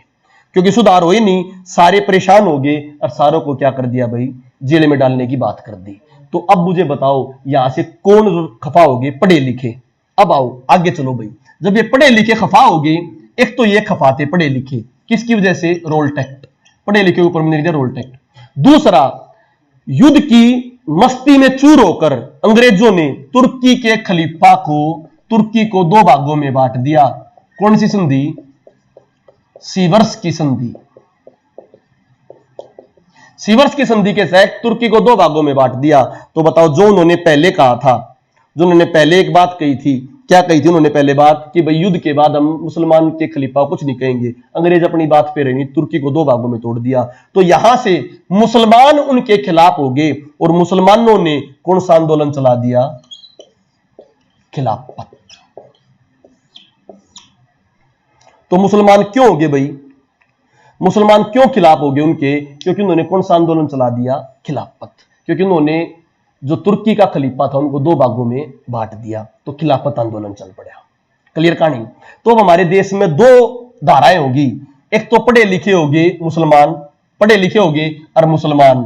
क्योंकि सुधार हो ही नहीं, सारे परेशान हो गए और सारों को क्या कर दिया भाई, जेल में डालने की बात कर दी। तो अब मुझे बताओ यहां से कौन खफा हो गए, पढ़े लिखे। अब आओ आगे चलो भाई, जब ये पढ़े लिखे खफा हो गए, एक तो ये खफा थे पढ़े लिखे, किसकी वजह से, रोल्ट एक्ट, पढ़े लिखे ऊपर मैंने दिया रोल्ट एक्ट। दूसरा, युद्ध की मस्ती में चूर होकर अंग्रेजों ने तुर्की के खलीफा को, तुर्की को 2 भागों में बांट दिया। कौन सी संधि, सीवर्स की संधि। सीवर्स की संधि के तहत तुर्की को 2 भागों में बांट दिया। तो बताओ, जो उन्होंने पहले कहा था, जो उन्होंने पहले एक बात कही थी, क्या कही थी उन्होंने पहले बात, कि भाई युद्ध के बाद हम मुसलमान के खलीफा कुछ नहीं कहेंगे, अंग्रेज अपनी बात पे रही, तुर्की को 2 भागों में तोड़ दिया। तो यहां से मुसलमान उनके खिलाफ हो गए और मुसलमानों ने कौन सा आंदोलन चला दिया, खिलाफत। तो मुसलमान क्यों हो गए भाई, मुसलमान क्यों खिलाफ हो गए उनके, क्योंकि उन्होंने कौन सा आंदोलन चला दिया, खिलाफत, क्योंकि उन्होंने जो तुर्की का खलीफा था उनको 2 भागों में बांट दिया, तो खिलाफत आंदोलन चल पड़ा। क्लियर कहानी। तो अब हमारे देश में 2 धाराएं होगी, एक तो पढ़े लिखे होंगे मुसलमान, पढ़े लिखे होंगे और मुसलमान,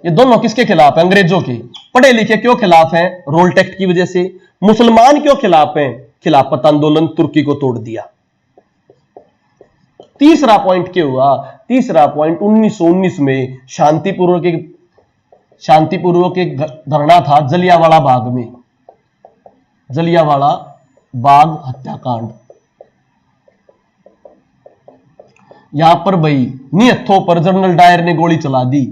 ये दोनों किसके खिलाफ है, अंग्रेजों के। पढ़े लिखे क्यों खिलाफ हैं, रोल्ट एक्ट की वजह से। मुसलमान क्यों खिलाफ हैं, खिलाफत आंदोलन, तुर्की को तोड़ दिया। तीसरा पॉइंट क्या हुआ, तीसरा पॉइंट 1919 में शांतिपूर्वक एक धरना था जलियांवाला बाग में, जलियांवाला बाग हत्याकांड। यहां पर भाई निहत्थों पर जनरल डायर ने गोली चला दी,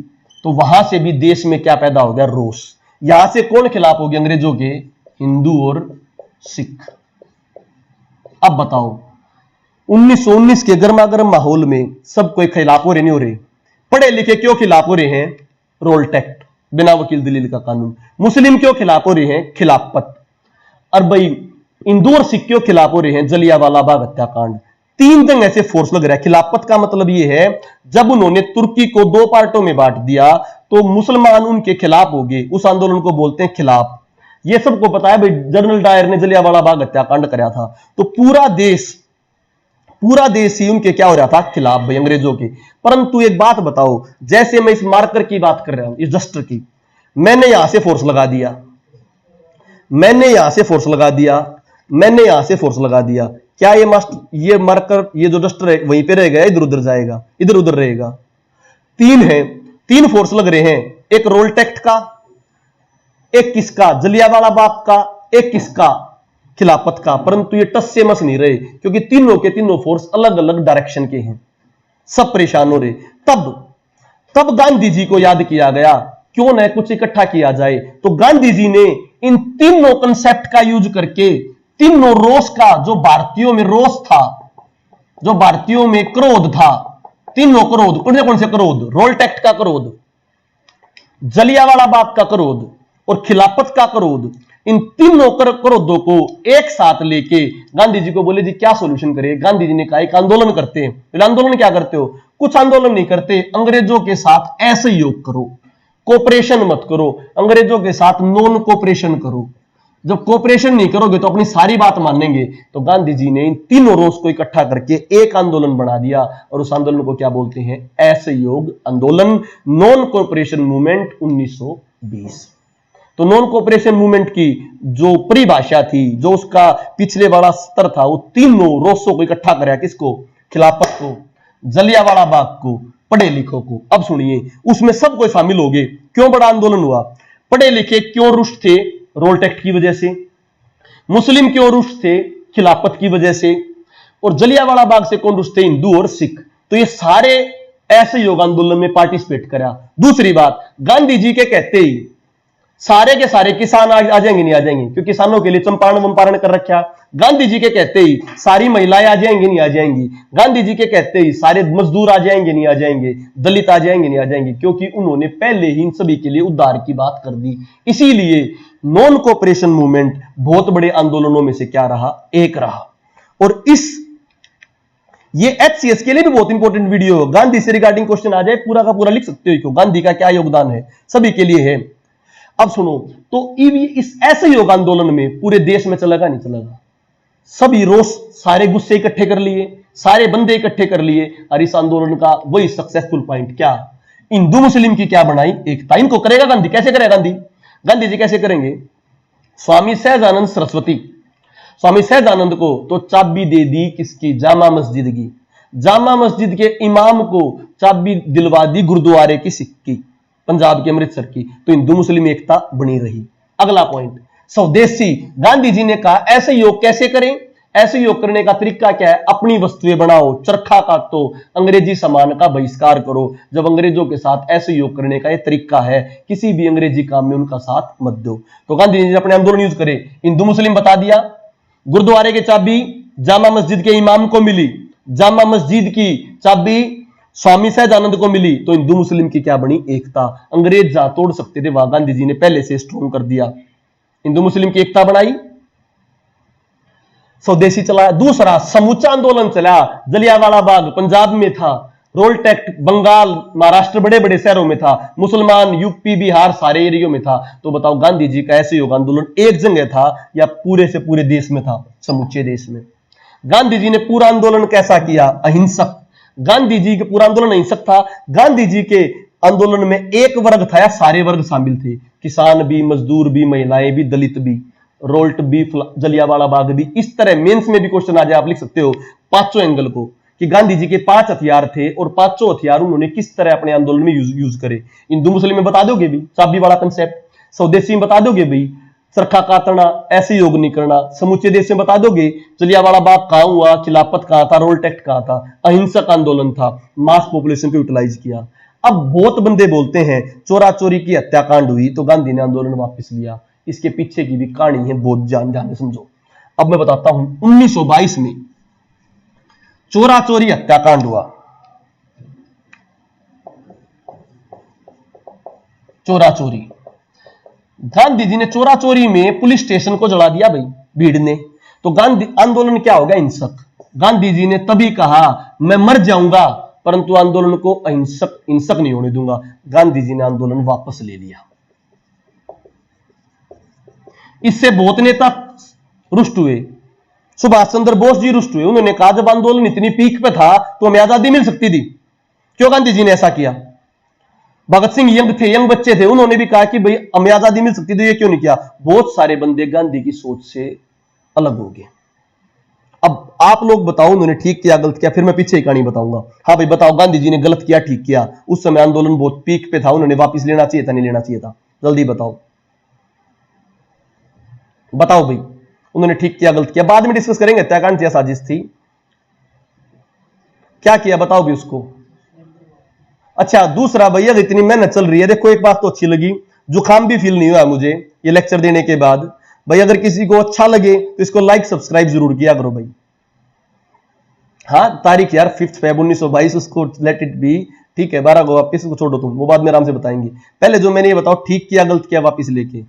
तो वहां से भी देश में क्या पैदा हो गया, रोष। यहां से कौन खिलाफ हो गया अंग्रेजों के, हिंदू और सिख। अब बताओ 1919 के गर्मा गर्म माहौल में सब कोई खिलाफ हो रहे नहीं हो रहे, पढ़े लिखे क्यों खिलाफ हो रहे हैं, रोल्ट एक्ट, बिना वकील दलील का कानून। मुस्लिम क्यों खिलाफ हो रहे हैं, खिलाफत। और भाई हिंदू और सिख क्यों खिलाफ हो रहे हैं, जलियांवाला बाग हत्याकांड। तीन जंग ऐसे फोर्स लग रहा है। खिलाफत का मतलब यह है जब उन्होंने तुर्की को दो पार्टों में बांट दिया तो मुसलमान उनके खिलाफ हो गए, उस आंदोलन को बोलते हैं खिलाफ। यह सबको पता है भाई, जनरल डायर ने जलियांवाला बाग हत्याकांड कराया था, तो पूरा देश ही उनके क्या हो रहा था, खिलाफ भाई, अंग्रेजों के। परंतु एक बात बताओ, जैसे मैं इस मार्कर की बात कर रहा हूं, इस जस्टर की, मैंने यहां से फोर्स लगा दिया, मैंने यहां से फोर्स लगा दिया, मैंने यहां से फोर्स लगा दिया, क्या ये मार्कर, ये जो डस्टर है वहीं पे रहेगा, इधर उधर जाएगा, इधर उधर रहेगा। तीन है, तीन फोर्स लग रहे हैं, एक रोल्ट एक्ट का, एक किसका, जलियांवाला बाग का, एक किसका, खिलाफत का। परंतु ये टस से मस नहीं रहे, क्योंकि तीनों के तीनों फोर्स अलग अलग डायरेक्शन के हैं, सब परेशान हो रहे। तब गांधी जी को याद किया गया, क्यों न कुछ इकट्ठा किया जाए। तो गांधी जी ने इन तीनों कंसेप्ट का यूज करके, तीनों रोष का, जो भारतीयों में रोष था, जो भारतीयों में क्रोध था, तीनों क्रोध, कौन से क्रोध, रोल्ट एक्ट का क्रोध, जलियांवाला बाग का क्रोध और खिलाफत का क्रोध, इन तीनों क्रोधों को एक साथ लेके गांधी जी को बोले जी क्या सॉल्यूशन करें। गांधी जी ने कहा एक आंदोलन करते हैं। फिर आंदोलन क्या करते हो, कुछ आंदोलन नहीं करते, अंग्रेजों के साथ ऐसे योग करो, कोऑपरेशन मत करो, अंग्रेजों के साथ नॉन कोऑपरेशन करो। जब कोऑपरेशन नहीं करोगे तो अपनी सारी बात मानेंगे। तो गांधी जी ने इन तीनों रोष को इकट्ठा करके एक आंदोलन बना दिया, और उस आंदोलन को क्या बोलते हैं, असहयोग आंदोलन, नॉन कोऑपरेशन मूवमेंट 1920। तो नॉन कोऑपरेशन मूवमेंट की जो परिभाषा थी, जो उसका पिछले वाला स्तर था, वो तीनों रोषों को इकट्ठा कराया, किसको, खिलाफत को, जलियांवाला बाग को, पढ़े लिखों को। अब सुनिए, उसमें सब कोई शामिल हो गए। क्यों बड़ा आंदोलन हुआ, पढ़े लिखे क्यों रुष्ट थे, रोल्ट एक्ट की वजह से, मुस्लिम क्यों रुष्ट थे, खिलाफत की वजह से, और जलियांवाला बाग से कौन रुष्ट थे, हिंदू और सिख। तो ये सारे ऐसे योग आंदोलन में पार्टिसिपेट करा। दूसरी बात, गांधी जी के कहते ही सारे के सारे किसान आ जाएंगे, नहीं आ जाएंगे, क्योंकि किसानों के लिए चंपारण वंपारण कर रखा। गांधी जी के कहते ही सारी महिलाएं आ जाएंगी, नहीं आ जाएंगी। गांधी जी के कहते ही सारे मजदूर आ जाएंगे, नहीं आ जाएंगे, दलित आ जाएंगे, नहीं आ जाएंगे, क्योंकि उन्होंने पहले ही इन सभी के लिए उद्धार की बात कर दी। इसीलिए नॉन कोऑपरेशन मूवमेंट बहुत बड़े आंदोलनों में से क्या रहा, एक रहा। और ये एचसीएस के लिए भी बहुत इंपॉर्टेंट वीडियो है। गांधी से रिगार्डिंग क्वेश्चन आ जाए, पूरा का पूरा लिख सकते हो, क्यों, गांधी का क्या योगदान है, सभी के लिए है। अब सुनो, तो इस ऐसे योग आंदोलन में पूरे देश में चलेगा, नहीं चलेगा, सभी रोष, सारे गुस्से इकट्ठे कर लिए, सारे बंदे इकट्ठे कर लिए, और इस आंदोलन का वही सक्सेसफुल पॉइंट क्या, हिंदू मुस्लिम की क्या बनाई, एकता। इनको करेगा गांधी, कैसे करेगा गांधी, गांधी जी कैसे करेंगे, स्वामी सहजानंद सरस्वती, स्वामी सहजानंद को तो चाबी दे दी किसकी, जामा मस्जिद की, जामा मस्जिद के इमाम को चाबी दिलवा दी गुरुद्वारे की सिख की, पंजाब के अमृतसर की। तो हिंदू मुस्लिम एकता बनी रही। अगला पॉइंट, स्वदेशी। गांधी जी ने कहा ऐसे योग कैसे करें, ऐसे योग करने का तरीका क्या है, अपनी वस्तुएं बनाओ, चरखा काटो, अंग्रेजी सामान का बहिष्कार करो। जब अंग्रेजों के साथ ऐसे योग करने का यह तरीका है, किसी भी अंग्रेजी काम में उनका साथ मत दो। तो गांधी जी ने अपने आंदोलन यूज करे, हिंदू मुस्लिम बता दिया, गुरुद्वारे की चाबी जामा मस्जिद के इमाम को मिली, जामा मस्जिद की चाबी स्वामी सहजानंद को मिली, तो हिंदू मुस्लिम की क्या बनी, एकता। अंग्रेज जहां तोड़ सकते थे वहां गांधी जी ने पहले से स्ट्रॉन्ग कर दिया, हिंदू मुस्लिम की एकता बनाई, स्वदेशी चलाया। दूसरा, समूचा आंदोलन चला, जलियांवाला बाग पंजाब में था, रोल्ट एक्ट बंगाल महाराष्ट्र बड़े बड़े शहरों में था, मुसलमान यूपी बिहार सारे एरियो में था। तो बताओ गांधी जी का ऐसे योग आंदोलन एक जगह था या पूरे से पूरे देश में था, समूचे देश में। गांधी जी ने पूरा आंदोलन कैसा किया, अहिंसक। गांधी जी का पूरा आंदोलन अहिंसक था। गांधी जी के आंदोलन में एक वर्ग था या सारे वर्ग शामिल थे, किसान भी, मजदूर भी, महिलाएं भी, दलित भी, रोल्ट भी, जलियांवाला बाग भी। इस तरह मेंस में भी क्वेश्चन आ जाए, आप लिख सकते हो पांचों एंगल को, कि गांधी जी के 5 हथियार थे और 5 हथियार उन्होंने किस तरह अपने आंदोलन में यूज करे। हिंदू मुस्लिम में बता दोगे भी, चाबी वाला कंसेप्ट, स्वदेशी में बता दोगे भी, चरखा काटना, ऐसे योग नहीं करना। समूचे देश में बता दोगे जलियांवाला बाग कहां हुआ, खिलाफत कहां था, रोल टेक्ट कहां था। अहिंसक आंदोलन था, मास पॉपुलेशन को यूटिलाइज किया। अब बहुत बंदे बोलते हैं चोरा चोरी की हत्याकांड हुई तो गांधी ने आंदोलन वापस लिया। इसके पीछे की भी कहानी है, बहुत जान समझो। अब मैं बताता हूं 1922 में चोरा चोरी हत्याकांड हुआ। चोरा चोरी, गांधी जी ने चोरा चोरी में पुलिस स्टेशन को जला दिया भाई भीड़ ने। तो गांधी आंदोलन क्या हो गया? हिंसक। गांधी जी ने तभी कहा मैं मर जाऊंगा परंतु आंदोलन को अहिंसक हिंसक नहीं होने दूंगा। गांधी जी ने आंदोलन वापस ले लिया। इससे बहुत नेता रुष्ट हुए। सुभाष चंद्र बोस जी रुष्ट हुए। उन्होंने कहा जब आंदोलन इतनी पीक पे था तो हमें आजादी मिल सकती थी, क्यों गांधी जी ने ऐसा किया? भगत सिंह यंग थे, यंग बच्चे थे, उन्होंने भी कहा कि भाई हमें आजादी मिल सकती थी, ये क्यों नहीं किया? बहुत सारे बंदे गांधी की सोच से अलग हो गए। अब आप लोग बताओ उन्होंने ठीक किया गलत किया, फिर मैं पीछे की कहानी बताऊंगा। हाँ भाई बताओ गांधी जी ने गलत किया ठीक किया? उस समय आंदोलन बहुत पीक पे था, उन्होंने वापस लेना चाहिए था नहीं लेना चाहिए था? जल्दी बताओ बताओ भाई, उन्होंने ठीक किया गलत किया? बाद में डिस्कस करेंगे हत्याकांड या साजिश थी, क्या किया बताओ भी उसको। अच्छा दूसरा भैया इतनी मेहनत चल रही है, देखो एक बात तो अच्छी लगी, जुकाम भी फील नहीं हुआ मुझे ये लेक्चर देने के बाद। भाई अगर किसी को अच्छा लगे तो इसको लाइक सब्सक्राइब जरूर किया करो भाई। हाँ तारीख यार 5 Feb 1922, उसको लेट इट बी, ठीक है 12 को वापिस उसको छोड़ो तुम, वो बाद में आराम से बताएंगे। पहले जो मैंने ये बताओ ठीक किया गलत किया वापिस लेके।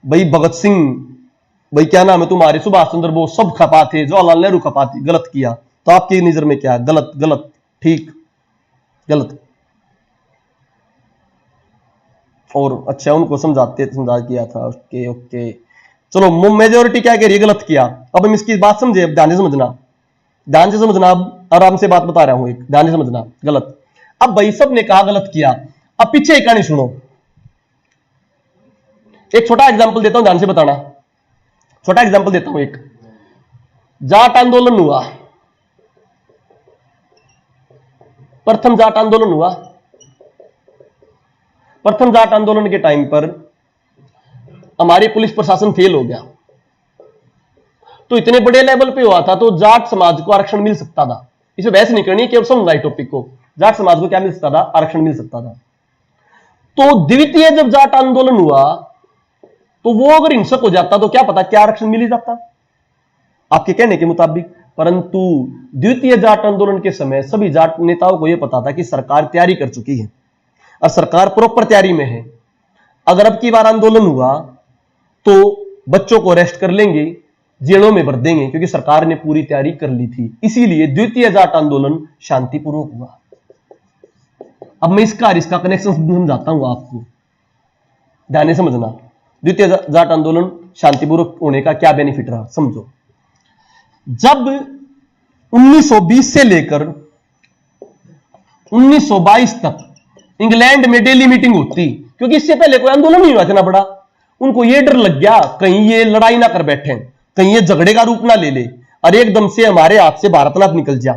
भाई भगत सिंह, भाई क्या नाम है तुम्हारे, सुभाष चंद्र बोस, सब खपा थे, जवाहरलाल नेहरू खपा थे, गलत किया। तो आपकी नजर में क्या? गलत गलत ठीक गलत। और अच्छा उनको समझा किया था। ओके ओके चलो मेजोरिटी क्या कह रही है? गलत किया। अब हम इसकी बात समझे, ध्यान से समझना, ध्यान से समझना। अब आराम से बात बता रहा हूं एक, ध्यान से समझना। गलत। अब भाई सब ने कहा गलत किया, अब पीछे एक कहानी सुनो। एक छोटा एग्जांपल देता हूं, ध्यान से बताना। छोटा एग्जांपल देता हूं एक, जाट आंदोलन हुआ, प्रथम जाट आंदोलन हुआ। प्रथम जाट आंदोलन के टाइम पर हमारी पुलिस प्रशासन फेल हो गया। तो इतने बड़े लेवल पे हुआ था तो जाट समाज को आरक्षण मिल सकता था। इसे बहस नहीं करनी, केवल समझना टॉपिक को। जाट समाज को क्या मिल सकता था? आरक्षण मिल सकता था। तो द्वितीय जब जाट आंदोलन हुआ तो वो अगर हिंसक हो जाता तो क्या पता क्या आरक्षण मिल ही जाता आपके कहने के मुताबिक। परंतु द्वितीय जाट आंदोलन के समय सभी जाट नेताओं को यह पता था कि सरकार तैयारी कर चुकी है और सरकार प्रॉपर तैयारी में है। अगर अब की बार आंदोलन हुआ तो बच्चों को अरेस्ट कर लेंगे, जेलों में भर देंगे, क्योंकि सरकार ने पूरी तैयारी कर ली थी। इसीलिए द्वितीय जाट आंदोलन शांतिपूर्वक हुआ। अब मैं इसका कनेक्शन समझाता हूं आपको, ध्यान से समझना। द्वितीय जाट आंदोलन शांतिपूर्वक होने का क्या बेनिफिट रहा समझो। जब 1920 से लेकर 1922 तक इंग्लैंड में डेली मीटिंग होती, क्योंकि इससे पहले कोई आंदोलन नहीं हुआ इतना बड़ा। उनको यह डर लग गया कहीं ये लड़ाई ना कर बैठे, कहीं ये झगड़े का रूप ना ले ले और एकदम से हमारे हाथ से भारत ना निकल जा।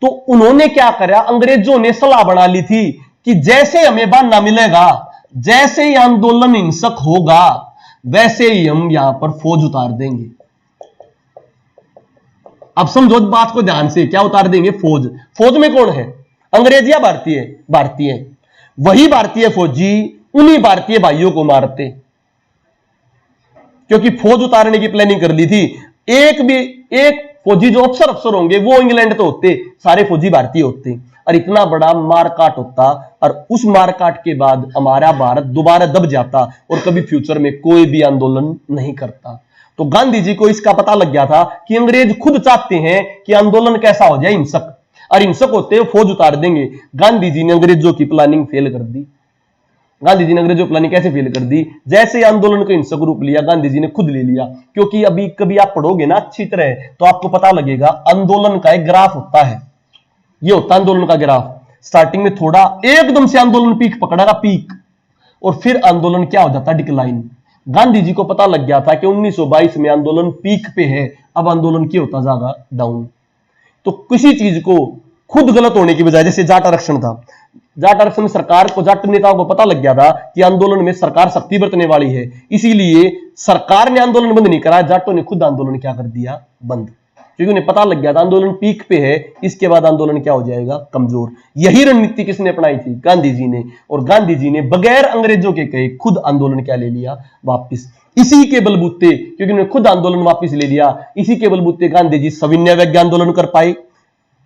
तो उन्होंने क्या करा, अंग्रेजों ने सलाह बना ली थी कि जैसे हमें बहाना मिलेगा, जैसे ही आंदोलन हिंसक होगा, वैसे ही हम यहां पर फौज उतार देंगे। अब समझो बात को ध्यान से, क्या उतार देंगे? फौज। फौज में कौन है? अंग्रेज या भारतीय? भारतीय। वही भारतीय फौजी उन्हीं भारतीय भाइयों को मारते, क्योंकि फौज उतारने की प्लानिंग कर ली थी। एक फौजी जो अफसर होंगे वो इंग्लैंड तो होते, सारे फौजी भारतीय होते और इतना बड़ा मारकाट होता। और उस मारकाट के बाद हमारा भारत दोबारा दब जाता और कभी फ्यूचर में कोई भी आंदोलन नहीं करता। तो गांधी जी को इसका पता लग गया था कि अंग्रेज खुद चाहते हैं कि आंदोलन कैसा हो जाए? हिंसक, और हिंसक होते फौज उतार देंगे। गांधी जी ने अंग्रेजों की प्लानिंग फेल कर दी। गांधी जी ने अंग्रेजों की प्लानिंग कैसे फेल कर दी? जैसे आंदोलन को हिंसक रूप लिया, गांधी जी ने खुद ले लिया। क्योंकि अभी कभी आप पढ़ोगे ना अच्छी तरह तो आपको पता लगेगा, आंदोलन का एक ग्राफ होता है। ये होता है आंदोलन का ग्राफ। स्टार्टिंग में थोड़ा एकदम से आंदोलन पीक पकड़ेगा, पीक, और फिर आंदोलन क्या हो जाता है? डिक्लाइन। गांधी जी को पता लग गया था कि 1922 में आंदोलन पीक पे है, अब आंदोलन क्या होता जाएगा? डाउन। तो किसी चीज को खुद गलत होने की बजाय, जैसे जाट आरक्षण था, जाट आरक्षण में सरकार को, जाट नेताओं को पता लग गया था कि आंदोलन में सरकार सख्ती बरतने वाली है, इसीलिए सरकार ने आंदोलन बंद नहीं करा, जाटों ने खुद आंदोलन क्या कर दिया, बंद, क्योंकि उन्हें पता लग गया था आंदोलन पीक पे है, इसके बाद आंदोलन क्या हो जाएगा, कमजोर। यही रणनीति किसने अपनाई थी, गांधी जी ने, और गांधी जी ने बगैर अंग्रेजों के कहे खुद आंदोलन क्या ले लिया, वापिस। इसी के बलबूते, क्योंकि उन्होंने खुद आंदोलन वापिस ले लिया, इसी के बलबूते गांधी जी सविनय अवज्ञा आंदोलन कर पाए,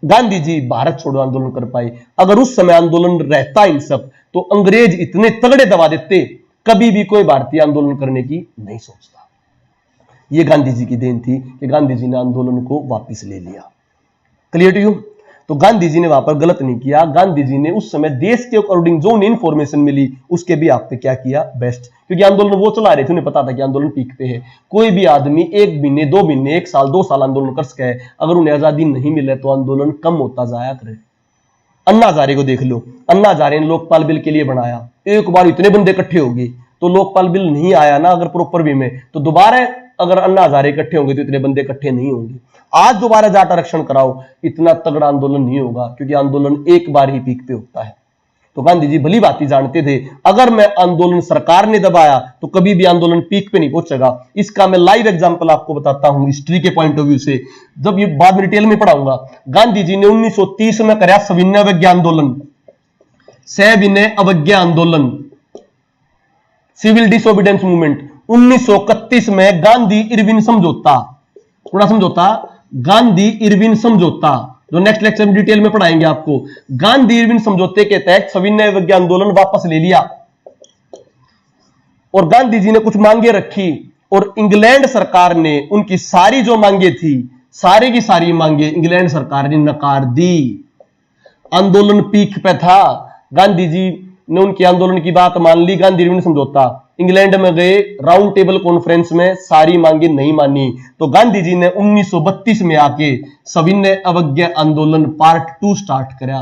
गांधी जी भारत छोड़ो आंदोलन कर पाए। अगर उस समय आंदोलन रहता इन सब, तो अंग्रेज इतने तगड़े दबा देते, कभी भी कोई भारतीय आंदोलन करने की नहीं सोचता। यह गांधी जी की देन थी कि गांधी जी ने आंदोलन को वापस ले लिया। Clear to you? तो गांधी जी ने वहां पर गलत नहीं किया, गांधी जी ने उस समय देश के अकॉर्डिंग जो उन्हें इंफॉर्मेशन मिली उसके भी आप पे क्या किया, बेस्ट, क्योंकि आंदोलन वो चला रहे थे, उन्हें पता था कि आंदोलन पीक पे है। कोई भी आदमी 1 महीने 2 महीने 1 साल 2 साल आंदोलन कर सके, अगर उन्हें आजादी नहीं मिले तो आंदोलन कम होता जाया करे। अन्ना हजारे को देख लो, अन्ना हजारे ने लोकपाल बिल के लिए बनाया, एक बार इतने बंदे इकट्ठे हो गए, तो लोकपाल बिल नहीं आया ना अगर प्रॉपर वे में, तो दोबारा अगर अन्ना हजारे इकट्ठे होंगे तो इतने बंदे इकट्ठे नहीं होंगे। आज दोबारा जाट आरक्षण कराओ, इतना तगड़ा आंदोलन नहीं होगा, क्योंकि आंदोलन एक बार ही पीक पे होता है। तो गांधी जी भली बात ही जानते थे, अगर मैं आंदोलन सरकार ने दबाया तो कभी भी आंदोलन पीक पे नहीं पहुंचेगा। इसका मैं लाइव एग्जांपल आपको बताता हूं हिस्ट्री के पॉइंट ऑफ व्यू से, जब ये बाद में डिटेल में पढ़ाऊंगा। गांधी जी ने 1930 में कराया सविनय अवज्ञा आंदोलन, सविनय अवज्ञा आंदोलन, सिविल डिसोबीडियंस मूवमेंट। 1931 में गांधी इरविन समझौता, थोड़ा समझौता, गांधी इरविन समझौता, जो नेक्स्ट लेक्चर में डिटेल में पढ़ाएंगे आपको। गांधी इरविन समझौते के तहत सविनय अवज्ञा आंदोलन वापस ले लिया, और गांधी जी ने कुछ मांगे रखी, और इंग्लैंड सरकार ने उनकी सारी जो मांगे थी, सारी की सारी मांगे इंग्लैंड सरकार ने नकार दी। आंदोलन पीक पे था, गांधी जी ने उनके आंदोलन की बात मान ली, गांधी इरविन समझौता। इंग्लैंड में गए राउंड टेबल कॉन्फ्रेंस में, सारी मांगे नहीं मानी, तो गांधी जी ने 1932 में आके सविनय अवज्ञा आंदोलन पार्ट 2 स्टार्ट करा।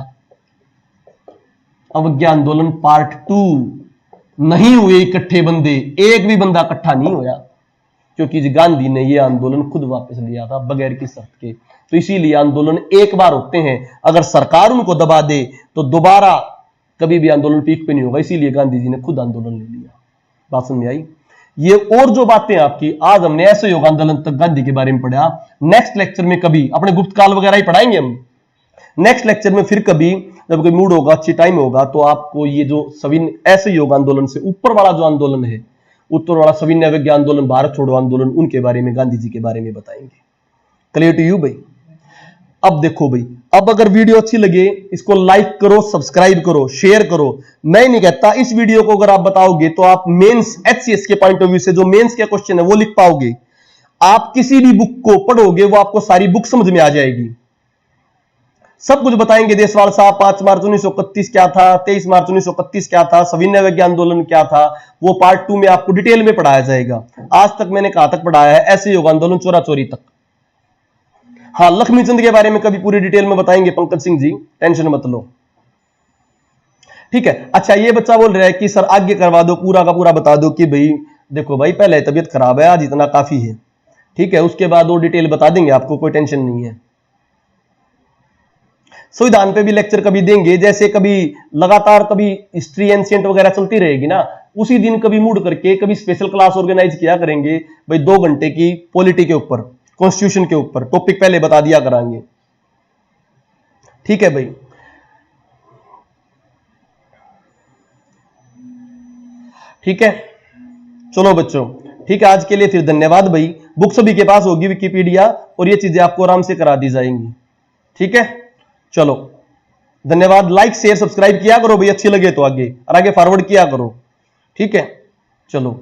अवज्ञा आंदोलन पार्ट 2 नहीं हुए इकट्ठे बंदे, एक भी बंदा इकट्ठा नहीं होया, क्योंकि गांधी ने यह आंदोलन खुद वापस लिया था बगैर किसी शर्त के। तो इसीलिए आंदोलन एक बार होते हैं, अगर सरकार उनको दबा दे तो दोबारा कभी भी आंदोलन पीक पे नहीं होगा, इसीलिए गांधी जी ने खुद आंदोलन ले लिया। बात समझ आई? ये और जो बातें आपकी, आज हमने ऐसे योग आंदोलन तक गांधी के बारे में पढ़ा। नेक्स्ट लेक्चर में कभी अपने गुप्त काल वगैरह ही पढ़ाएंगे हम। नेक्स्ट लेक्चर में फिर कभी जब कोई मूड होगा, अच्छी टाइम होगा, तो आपको ये जो सविनय ऐसे योग आंदोलन से ऊपर वाला जो आंदोलन है, उत्तर वाला सविनय अवज्ञा आंदोलन, भारत छोड़ो आंदोलन, उनके बारे में, गांधी जी के बारे में बताएंगे। क्लियर टू यू भाई? अब देखो भाई, अब अगर वीडियो अच्छी लगे इसको लाइक करो, सब्सक्राइब करो, शेयर करो। मैं नहीं कहता इस वीडियो को अगर आप बताओगे तो आप मेंस एचसीएस के पॉइंट ऑफ व्यू से जो मेंस के क्वेश्चन है वो लिख पाओगे। आप किसी भी बुक को पढ़ोगे वो आपको सारी बुक समझ में आ जाएगी, सब कुछ बताएंगे। देशवाल साहब 5 मार्च 1931 क्या था, 23 मार्च 1931 क्या था, सविनय अवज्ञा आंदोलन क्या था, वो पार्ट 2 में आपको डिटेल में पढ़ाया जाएगा। आज तक मैंने कहां तक पढ़ाया है, ऐसे योग आंदोलन चोरा चोरी तक। हाँ, लक्ष्मीचंद के बारे में कभी पूरी डिटेल में बताएंगे पंकज सिंह जी, टेंशन मत लो, ठीक है। अच्छा, ये बच्चा बोल रहा है कि सर आगे करवा दो, पूरा का पूरा बता दो कि भाई देखो भाई पहले तबीयत खराब है, आज इतना काफी है, ठीक है, उसके बाद वो डिटेल बता देंगे आपको, कोई टेंशन नहीं है। संविधान पे भी लेक्चर कभी देंगे, जैसे कभी लगातार कभी हिस्ट्री एंशिएंट वगैरह चलती रहेगी ना, उसी दिन कभी मूड करके कभी स्पेशल क्लास ऑर्गेनाइज किया करेंगे भाई, 2 घंटे की पॉलिटी के ऊपर, कॉन्स्टिट्यूशन के ऊपर, टॉपिक पहले बता दिया कराएंगे, ठीक है भाई। ठीक है, चलो बच्चों, ठीक है, आज के लिए फिर धन्यवाद भाई। बुक सभी के पास होगी विकिपीडिया, और ये चीजें आपको आराम से करा दी जाएंगी, ठीक है। चलो धन्यवाद, लाइक शेयर सब्सक्राइब किया करो भाई, अच्छी लगे तो आगे और आगे फॉरवर्ड किया करो, ठीक है। चलो।